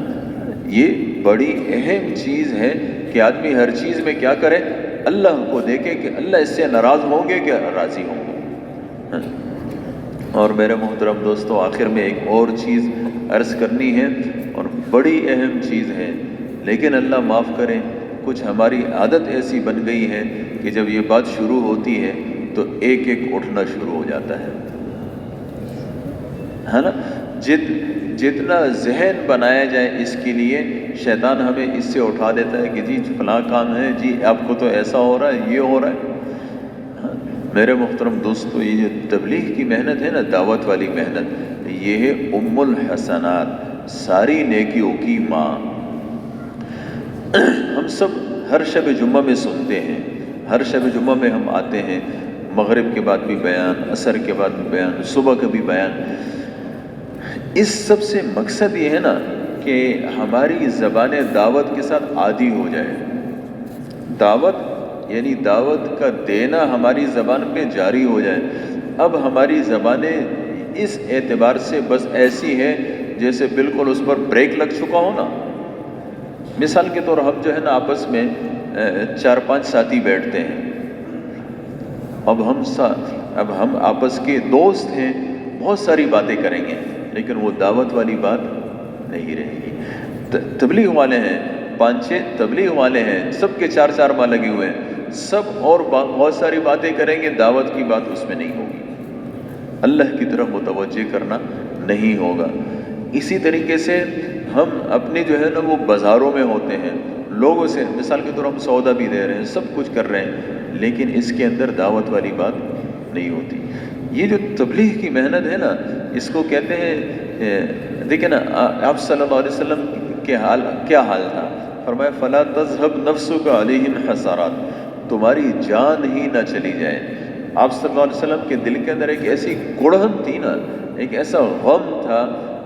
یہ بڑی اہم چیز ہے کہ آدمی ہر چیز میں کیا کرے؟ اللہ کو دیکھے کہ اللہ اس سے ناراض ہوں گے کہ راضی ہوں گے۔ اور میرے محترم دوستو، آخر میں ایک اور چیز عرض کرنی ہے، اور بڑی اہم چیز ہے، لیکن اللہ معاف کرے، کچھ ہماری عادت ایسی بن گئی ہے کہ جب یہ بات شروع ہوتی ہے تو ایک ایک اٹھنا شروع ہو جاتا ہے نا؟ جتنا ذہن بنایا جائے اس کے لیے، شیطان ہمیں اس سے اٹھا دیتا ہے کہ جی فلاں کام ہے، جی آپ کو تو ایسا ہو رہا ہے، یہ ہو رہا ہے۔ میرے محترم دوستو، یہ جو تبلیغ کی محنت ہے نا، دعوت والی محنت، یہ ہے ام الحسنات، ساری نیکیوں کی ماں۔ ہم سب ہر شب جمعہ میں سنتے ہیں، ہر شب جمعہ میں ہم آتے ہیں، مغرب کے بعد بھی بیان، عصر کے بعد بھی بیان، صبح کا بھی بیان۔ اس سب سے مقصد یہ ہے نا کہ ہماری زبان دعوت کے ساتھ عادی ہو جائے، دعوت یعنی دعوت کا دینا ہماری زبان پہ جاری ہو جائے۔ اب ہماری زبانیں اس اعتبار سے بس ایسی ہے جیسے بالکل اس پر بریک لگ چکا ہو نا۔ مثال کے طور ہم جو ہے نا آپس میں 4-5 ساتھی بیٹھتے ہیں، اب ہم آپس کے دوست ہیں، بہت ساری باتیں کریں گے، لیکن وہ دعوت والی بات نہیں رہے گی۔ تبلیغ والے ہیں، 5-6 تبلیغ والے ہیں، سب کے 4 ماہ لگے ہوئے ہیں، سب اور بہت ساری باتیں کریں گے، دعوت کی بات اس میں نہیں ہوگی، اللہ کی طرف متوجہ کرنا نہیں ہوگا۔ اسی طریقے سے ہم اپنے جو ہے نا وہ بازاروں میں ہوتے ہیں، لوگوں سے مثال کے طور ہم سودا بھی دے رہے ہیں، سب کچھ کر رہے ہیں، لیکن اس کے اندر دعوت والی بات نہیں ہوتی۔ یہ جو تبلیغ کی محنت ہے نا، اس کو کہتے ہیں، دیکھیں نا آپ صلی اللہ علیہ وسلم کے کیا حال تھا؟ فرمایا فَلَا تَذْهَبْ نَفْسُكَ عَلَيْهِمْ حَسَرَاتٍ، تمہاری جان ہی نہ چلی جائے۔ آپ صلی اللہ علیہ وسلم کے دل کے اندر ایک ایسی گڑھن تھی نا، ایک ایسا غم تھا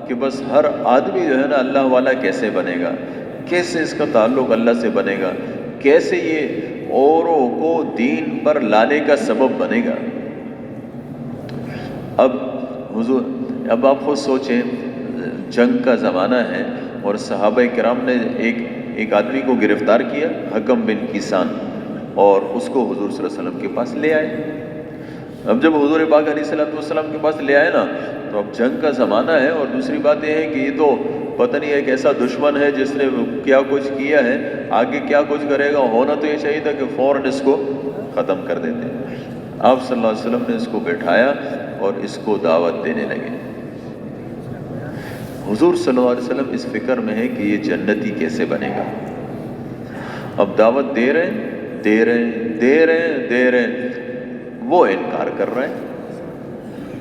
کہ بس ہر آدمی جو ہے نا اللہ والا کیسے بنے گا، کیسے اس کا تعلق اللہ سے بنے گا، کیسے یہ اوروں کو دین پر لانے کا سبب بنے گا۔ اب آپ خود سوچیں، جنگ کا زمانہ ہے اور صحابہ کرام نے ایک آدمی کو گرفتار کیا، حکم بن کیسان، اور اس کو حضور صلی اللہ علیہ وسلم کے پاس لے آئے۔ اب جب حضور پاک علیہ السلام کے پاس لے آئے نا، تو اب جنگ کا زمانہ ہے، اور دوسری بات یہ ہے کہ یہ تو پتہ نہیں ایک ایسا دشمن ہے جس نے کیا کچھ کیا ہے، آگے کیا کچھ کرے گا۔ ہونا تو یہ چاہیے تھا کہ فوراً اس کو ختم کر دیتے۔ آپ صلی اللہ علیہ وسلم نے اس کو بٹھایا اور اس کو دعوت دینے لگے۔ حضور صلی اللہ علیہ وسلم اس فکر میں ہے کہ یہ جنتی کیسے بنے گا۔ اب دعوت دے رہے ہیں، وہ انکار کر رہا ہے۔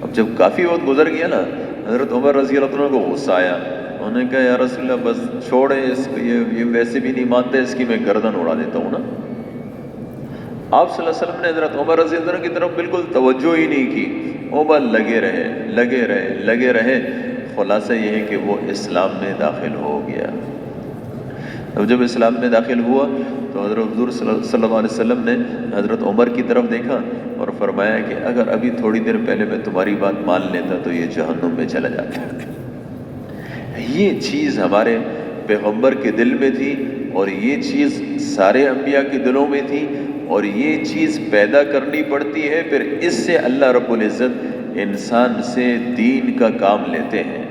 اب جب کافی وقت گزر گیا نا، حضرت عمر رضی اللہ عنہ کو غصہ آیا، انہوں نے کہا یا رسول اللہ بس چھوڑے اس کو، یہ ویسے بھی نہیں مانتے، اس کی میں گردن اڑا دیتا ہوں نا۔ آپ صلی اللہ علیہ وسلم نے حضرت عمر رضی اللہ عنہ کی طرف بالکل توجہ ہی نہیں کی، وہ بس لگے رہے۔ خلاصہ یہ ہے کہ وہ اسلام میں داخل ہو گیا۔ اب جب اسلام میں داخل ہوا تو حضرت حضور صلی اللہ علیہ وسلم نے حضرت عمر کی طرف دیکھا اور فرمایا کہ اگر ابھی تھوڑی دیر پہلے میں تمہاری بات مان لیتا تو یہ جہنم میں چلا جاتا۔ یہ چیز ہمارے پیغمبر کے دل میں تھی اور یہ چیز سارے انبیاء کے دلوں میں تھی، اور یہ چیز پیدا کرنی پڑتی ہے، پھر اس سے اللہ رب العزت انسان سے دین کا کام لیتے ہیں۔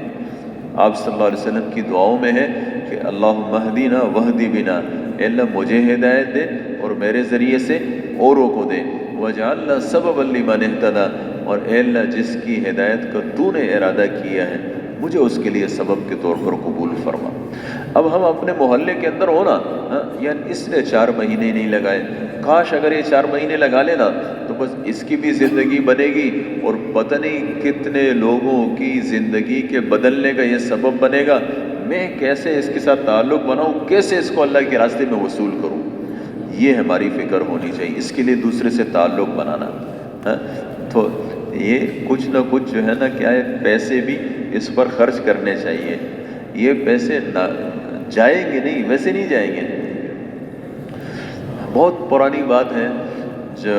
آپ صلی اللہ علیہ وسلم کی دعاؤں میں ہے کہ اللہم اہدنا واہد بنا، اے اللہ مجھے ہدایت دے اور میرے ذریعے سے اوروں کو دے، وجعلنا سببا لمن اہتدی، اور اے اللہ جس کی ہدایت کا تو نے ارادہ کیا ہے مجھے اس کے لیے سبب کے طور پر قبول فرما۔ اب ہم اپنے محلے کے اندر ہونا، یعنی اس نے 4 مہینے نہیں لگائے، کاش اگر یہ 4 مہینے لگا لینا تو بس اس کی بھی زندگی بنے گی، اور پتہ نہیں کتنے لوگوں کی زندگی کے بدلنے کا یہ سبب بنے گا۔ میں کیسے اس کے ساتھ تعلق بناؤں، کیسے اس کو اللہ کے راستے میں وصول کروں، یہ ہماری فکر ہونی چاہیے۔ اس کے لیے دوسرے سے تعلق بنانا، تو یہ کچھ نہ کچھ جو ہے نا کیا ہے، پیسے بھی اس پر خرچ کرنے چاہیے۔ یہ پیسے جائیں گے نہیں، ویسے نہیں جائیں گے۔ بہت پرانی بات ہے، جو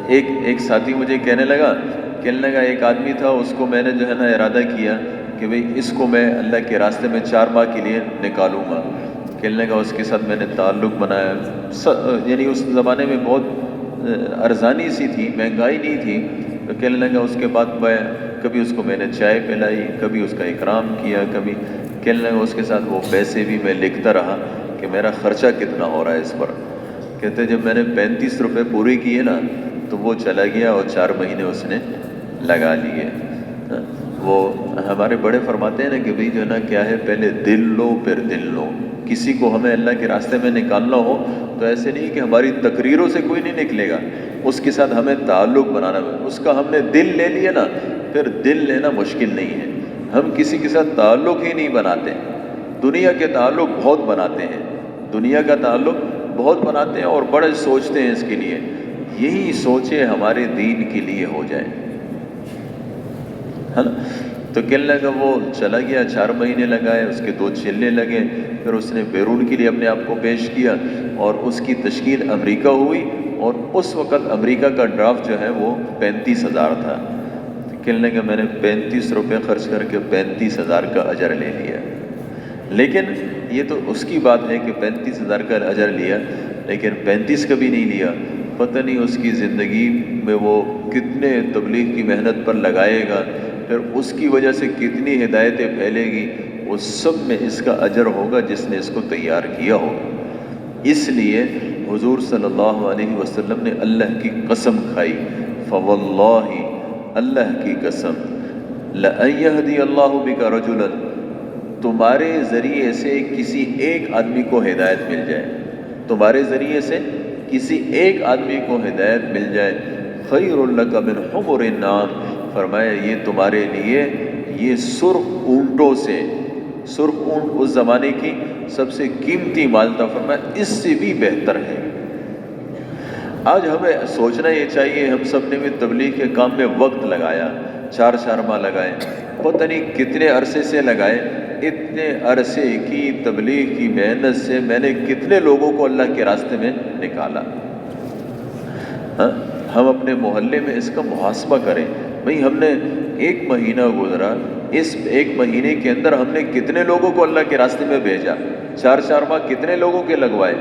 ایک ساتھی مجھے کہنے لگا ایک آدمی تھا، اس کو میں نے جو ہے نا ارادہ کیا کہ بھئی اس کو میں اللہ کے راستے میں 4 ماہ کے لیے نکالوں گا۔ کہنے لگا اس کے ساتھ میں نے تعلق بنایا، یعنی اس زمانے میں بہت ارزانی سی تھی، مہنگائی نہیں تھی، تو کہنے لگا اس کے بعد میں کبھی اس کو میں نے چائے پلائی، کبھی اس کا اکرام کیا، کبھی کہنے لگا اس کے ساتھ وہ پیسے بھی میں لکھتا رہا کہ میرا خرچہ کتنا ہو رہا ہے اس پر۔ کہتے جب میں نے 35 روپے پورے کیے نا تو وہ چلا گیا اور 4 مہینے اس نے لگا لیے۔ وہ ہمارے بڑے فرماتے ہیں نا کہ بھئی جو ہے نا کیا ہے، پہلے دل لو پھر دل لو۔ کسی کو ہمیں اللہ کے راستے میں نکالنا ہو تو ایسے نہیں کہ ہماری تقریروں سے کوئی نہیں نکلے گا، اس کے ساتھ ہمیں تعلق بنانا ہے۔ اس کا ہم نے دل لے لیا نا، پھر دل لینا مشکل نہیں ہے۔ ہم کسی کے ساتھ تعلق ہی نہیں بناتے، دنیا کے تعلق بہت بناتے ہیں، دنیا کا تعلق بہت بناتے ہیں اور بڑے سوچتے ہیں اس کے لیے۔ یہی سوچے ہمارے دین کے لیے ہو جائے، ہے نا۔ تو کہنے لگا وہ چلا گیا، 4 مہینے لگائے، اس کے 2 چلنے لگے، پھر اس نے بیرون کے لیے اپنے آپ کو پیش کیا اور اس کی تشکیل امریکہ ہوئی، اور اس وقت امریکہ کا ڈرافٹ جو ہے وہ 35,000 تھا۔ کہنے لگا میں نے 35 روپے خرچ کر کے 35,000 کا اجر لے لیا۔ لیکن یہ تو اس کی بات ہے کہ 35,000 کا اجر لیا، لیکن 35 کا بھی نہیں لیا۔ پتہ نہیں اس کی زندگی میں وہ کتنے تبلیغ کی محنت پر لگائے گا، پھر اس کی وجہ سے کتنی ہدایتیں پھیلے گی، اس سب میں اس کا اجر ہوگا جس نے اس کو تیار کیا ہوگا۔ اس لیے حضور صلی اللہ علیہ وسلم نے اللہ کی قسم کھائی، فواللہ، اللہ کی قسم، لَأَن يَهْدِيَ اللَّهُ بِكَ رَجُلًا، تمہارے ذریعے سے کسی ایک آدمی کو ہدایت مل جائے، تمہارے ذریعے سے کسی ایک آدمی کو ہدایت مل جائے، خَيْرٌ لَكَ مِنْ حُمُرِ النَّعَامِ، فرمایا یہ تمہارے لیے، یہ سرخ اونٹوں سے، سرخ اونٹ اس زمانے کی سب سے قیمتی مال تھا، فرمایا اس سے بھی بہتر ہے۔ آج ہمیں سوچنا یہ چاہیے، ہم سب نے بھی تبلیغ کے کام میں وقت لگایا، 4 ماہ لگائے، پتہ نہیں کتنے عرصے سے لگائے، اتنے عرصے کی تبلیغ کی محنت سے میں نے کتنے لوگوں کو اللہ کے راستے میں نکالا۔ ہم اپنے محلے میں اس کا محاسبہ کریں، بھئی ہم نے 1 مہینہ گزرا، اس 1 مہینے کے اندر ہم نے کتنے لوگوں کو اللہ کے راستے میں بھیجا، 4 ماہ کتنے لوگوں کے لگوائے۔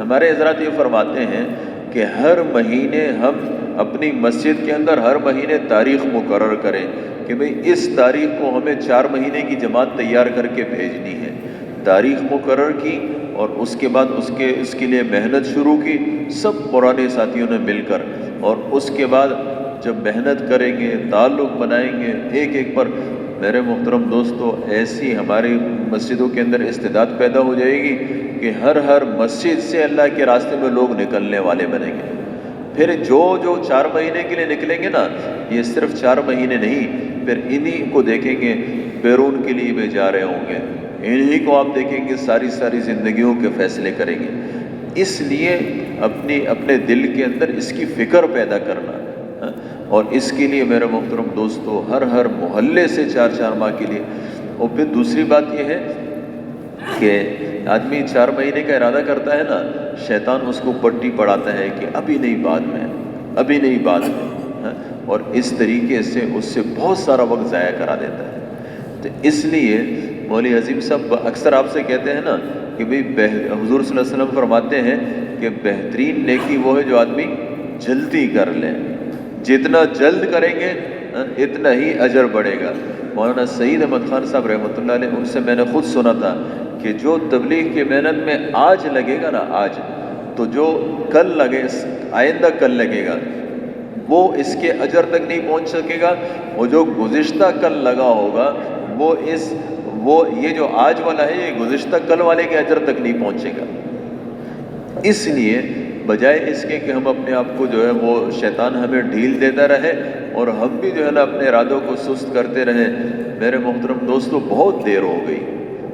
ہمارے حضرات یہ فرماتے ہیں کہ ہر مہینے ہم اپنی مسجد کے اندر ہر مہینے تاریخ مقرر کریں کہ بھئی اس تاریخ کو ہمیں 4 مہینے کی جماعت تیار کر کے بھیجنی ہے۔ تاریخ مقرر کی اور اس کے بعد اس کے لیے محنت شروع کی، سب پرانے ساتھیوں نے مل کر، اور اس کے بعد جب محنت کریں گے، تعلق بنائیں گے ایک ایک پر، میرے محترم دوستو، ایسی ہماری مسجدوں کے اندر استعداد پیدا ہو جائے گی کہ ہر مسجد سے اللہ کے راستے میں لوگ نکلنے والے بنیں گے۔ پھر جو 4 مہینے کے لیے نکلیں گے نا، یہ صرف 4 مہینے نہیں، پھر انہی کو دیکھیں گے بیرون کے لیے بھی جا رہے ہوں گے، انہی کو آپ دیکھیں گے ساری زندگیوں کے فیصلے کریں گے۔ اس لیے اپنے دل کے اندر اس کی فکر پیدا کرنا، اور اس کے لیے میرے محترم دوستو ہر محلے سے 4 ماہ کے لیے۔ اور پھر دوسری بات یہ ہے کہ آدمی 4 مہینے کا ارادہ کرتا ہے نا، شیطان اس کو پٹی پڑھاتا ہے کہ ابھی نہیں بعد میں، ابھی نہیں بعد میں، ہاں، اور اس طریقے سے اس سے بہت سارا وقت ضائع کرا دیتا ہے۔ تو اس لیے مولوی عظیم صاحب اکثر آپ سے کہتے ہیں نا کہ بھئی حضور صلی اللہ علیہ وسلم فرماتے ہیں کہ بہترین نیکی وہ ہے جو آدمی جلدی کر لے، جتنا جلد کریں گے اتنا ہی اجر بڑھے گا۔ مولانا سعید احمد خان صاحب رحمۃ اللہ علیہ، ان سے میں نے خود سنا تھا کہ جو تبلیغ کی محنت میں آج لگے گا نا، آج تو جو کل لگے، آئندہ کل لگے گا، وہ اس کے اجر تک نہیں پہنچ سکے گا، اور جو گزشتہ کل لگا ہوگا وہ یہ جو آج والا ہے یہ گزشتہ کل والے کے اجر تک نہیں پہنچے گا۔ اس لیے بجائے اس کے کہ ہم اپنے آپ کو جو ہے وہ شیطان ہمیں ڈھیل دیتا رہے اور ہم بھی جو ہے نا اپنے ارادوں کو سست کرتے رہیں، میرے محترم دوستو بہت دیر ہو گئی،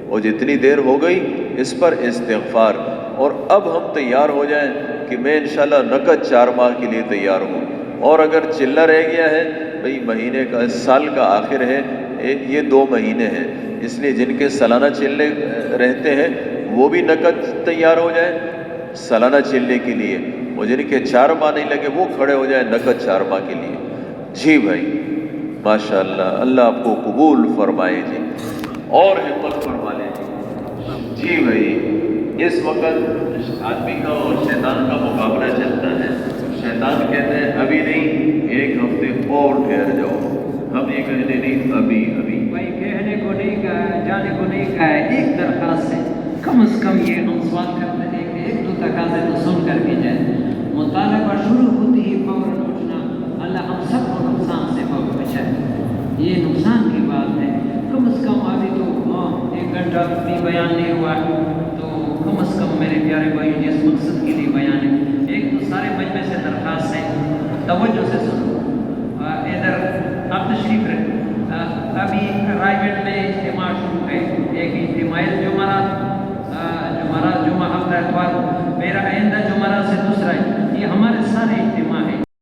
اور جتنی دیر ہو گئی اس پر استغفار، اور اب ہم تیار ہو جائیں کہ میں انشاءاللہ نقد 4 ماہ کے لیے تیار ہوں، اور اگر چلہ رہ گیا ہے بھئی مہینے کا، سال کا آخر ہے، یہ 2 مہینے ہیں، اس لیے جن کے سالانہ چلے رہتے ہیں وہ بھی نقد تیار ہو جائیں سالانہ چلنے کے لیے، اور جن کے 4 ماہ نہیں لگے وہ کھڑے ہو جائیں نقد 4 ماہ کے لیے۔ جی بھائی ماشاءاللہ، اللہ آپ کو قبول فرمائے جی، اور ہمت فرما لے جی۔ بھائی اس وقت آدمی کا اور شیطان کا مقابلہ چلتا ہے، شیطان کہتے ہیں ابھی نہیں، 1 ہفتے اور ٹھہر جاؤ، ہم یہ کہنے نہیں ابھی ابھی، بھائی کہنے کو نہیں کہا، جانے کو نہیں کہا ہے، ایک درخواست ہے، کم از کم یہ ہم سوال کرتے ہیں کہ 1-2 تقاضے تو سن کر کے جائیں۔ مطالبہ شروع ہوتی ہی فوراً اٹھنا، اللہ ہم سب کو نقصان سے بچائے، یہ نقصان کی بات ہے۔ کم از کم ابھی تو 1 گھنٹہ بھی بیان نہیں ہوا، تو کم از کم میرے پیارے بھائی جس مقصد کے لیے بیان ہے، ایک تو سارے مجمع سے درخواست ہے توجہ سے سنو، ادھر آپ تشریف رکھیں۔ ابھی رائے میں اجتماع شروع ہے، ایک اجتماعی جمعرات جمعہ ہفتہ اتوار، میرا آئندہ جمعرات سے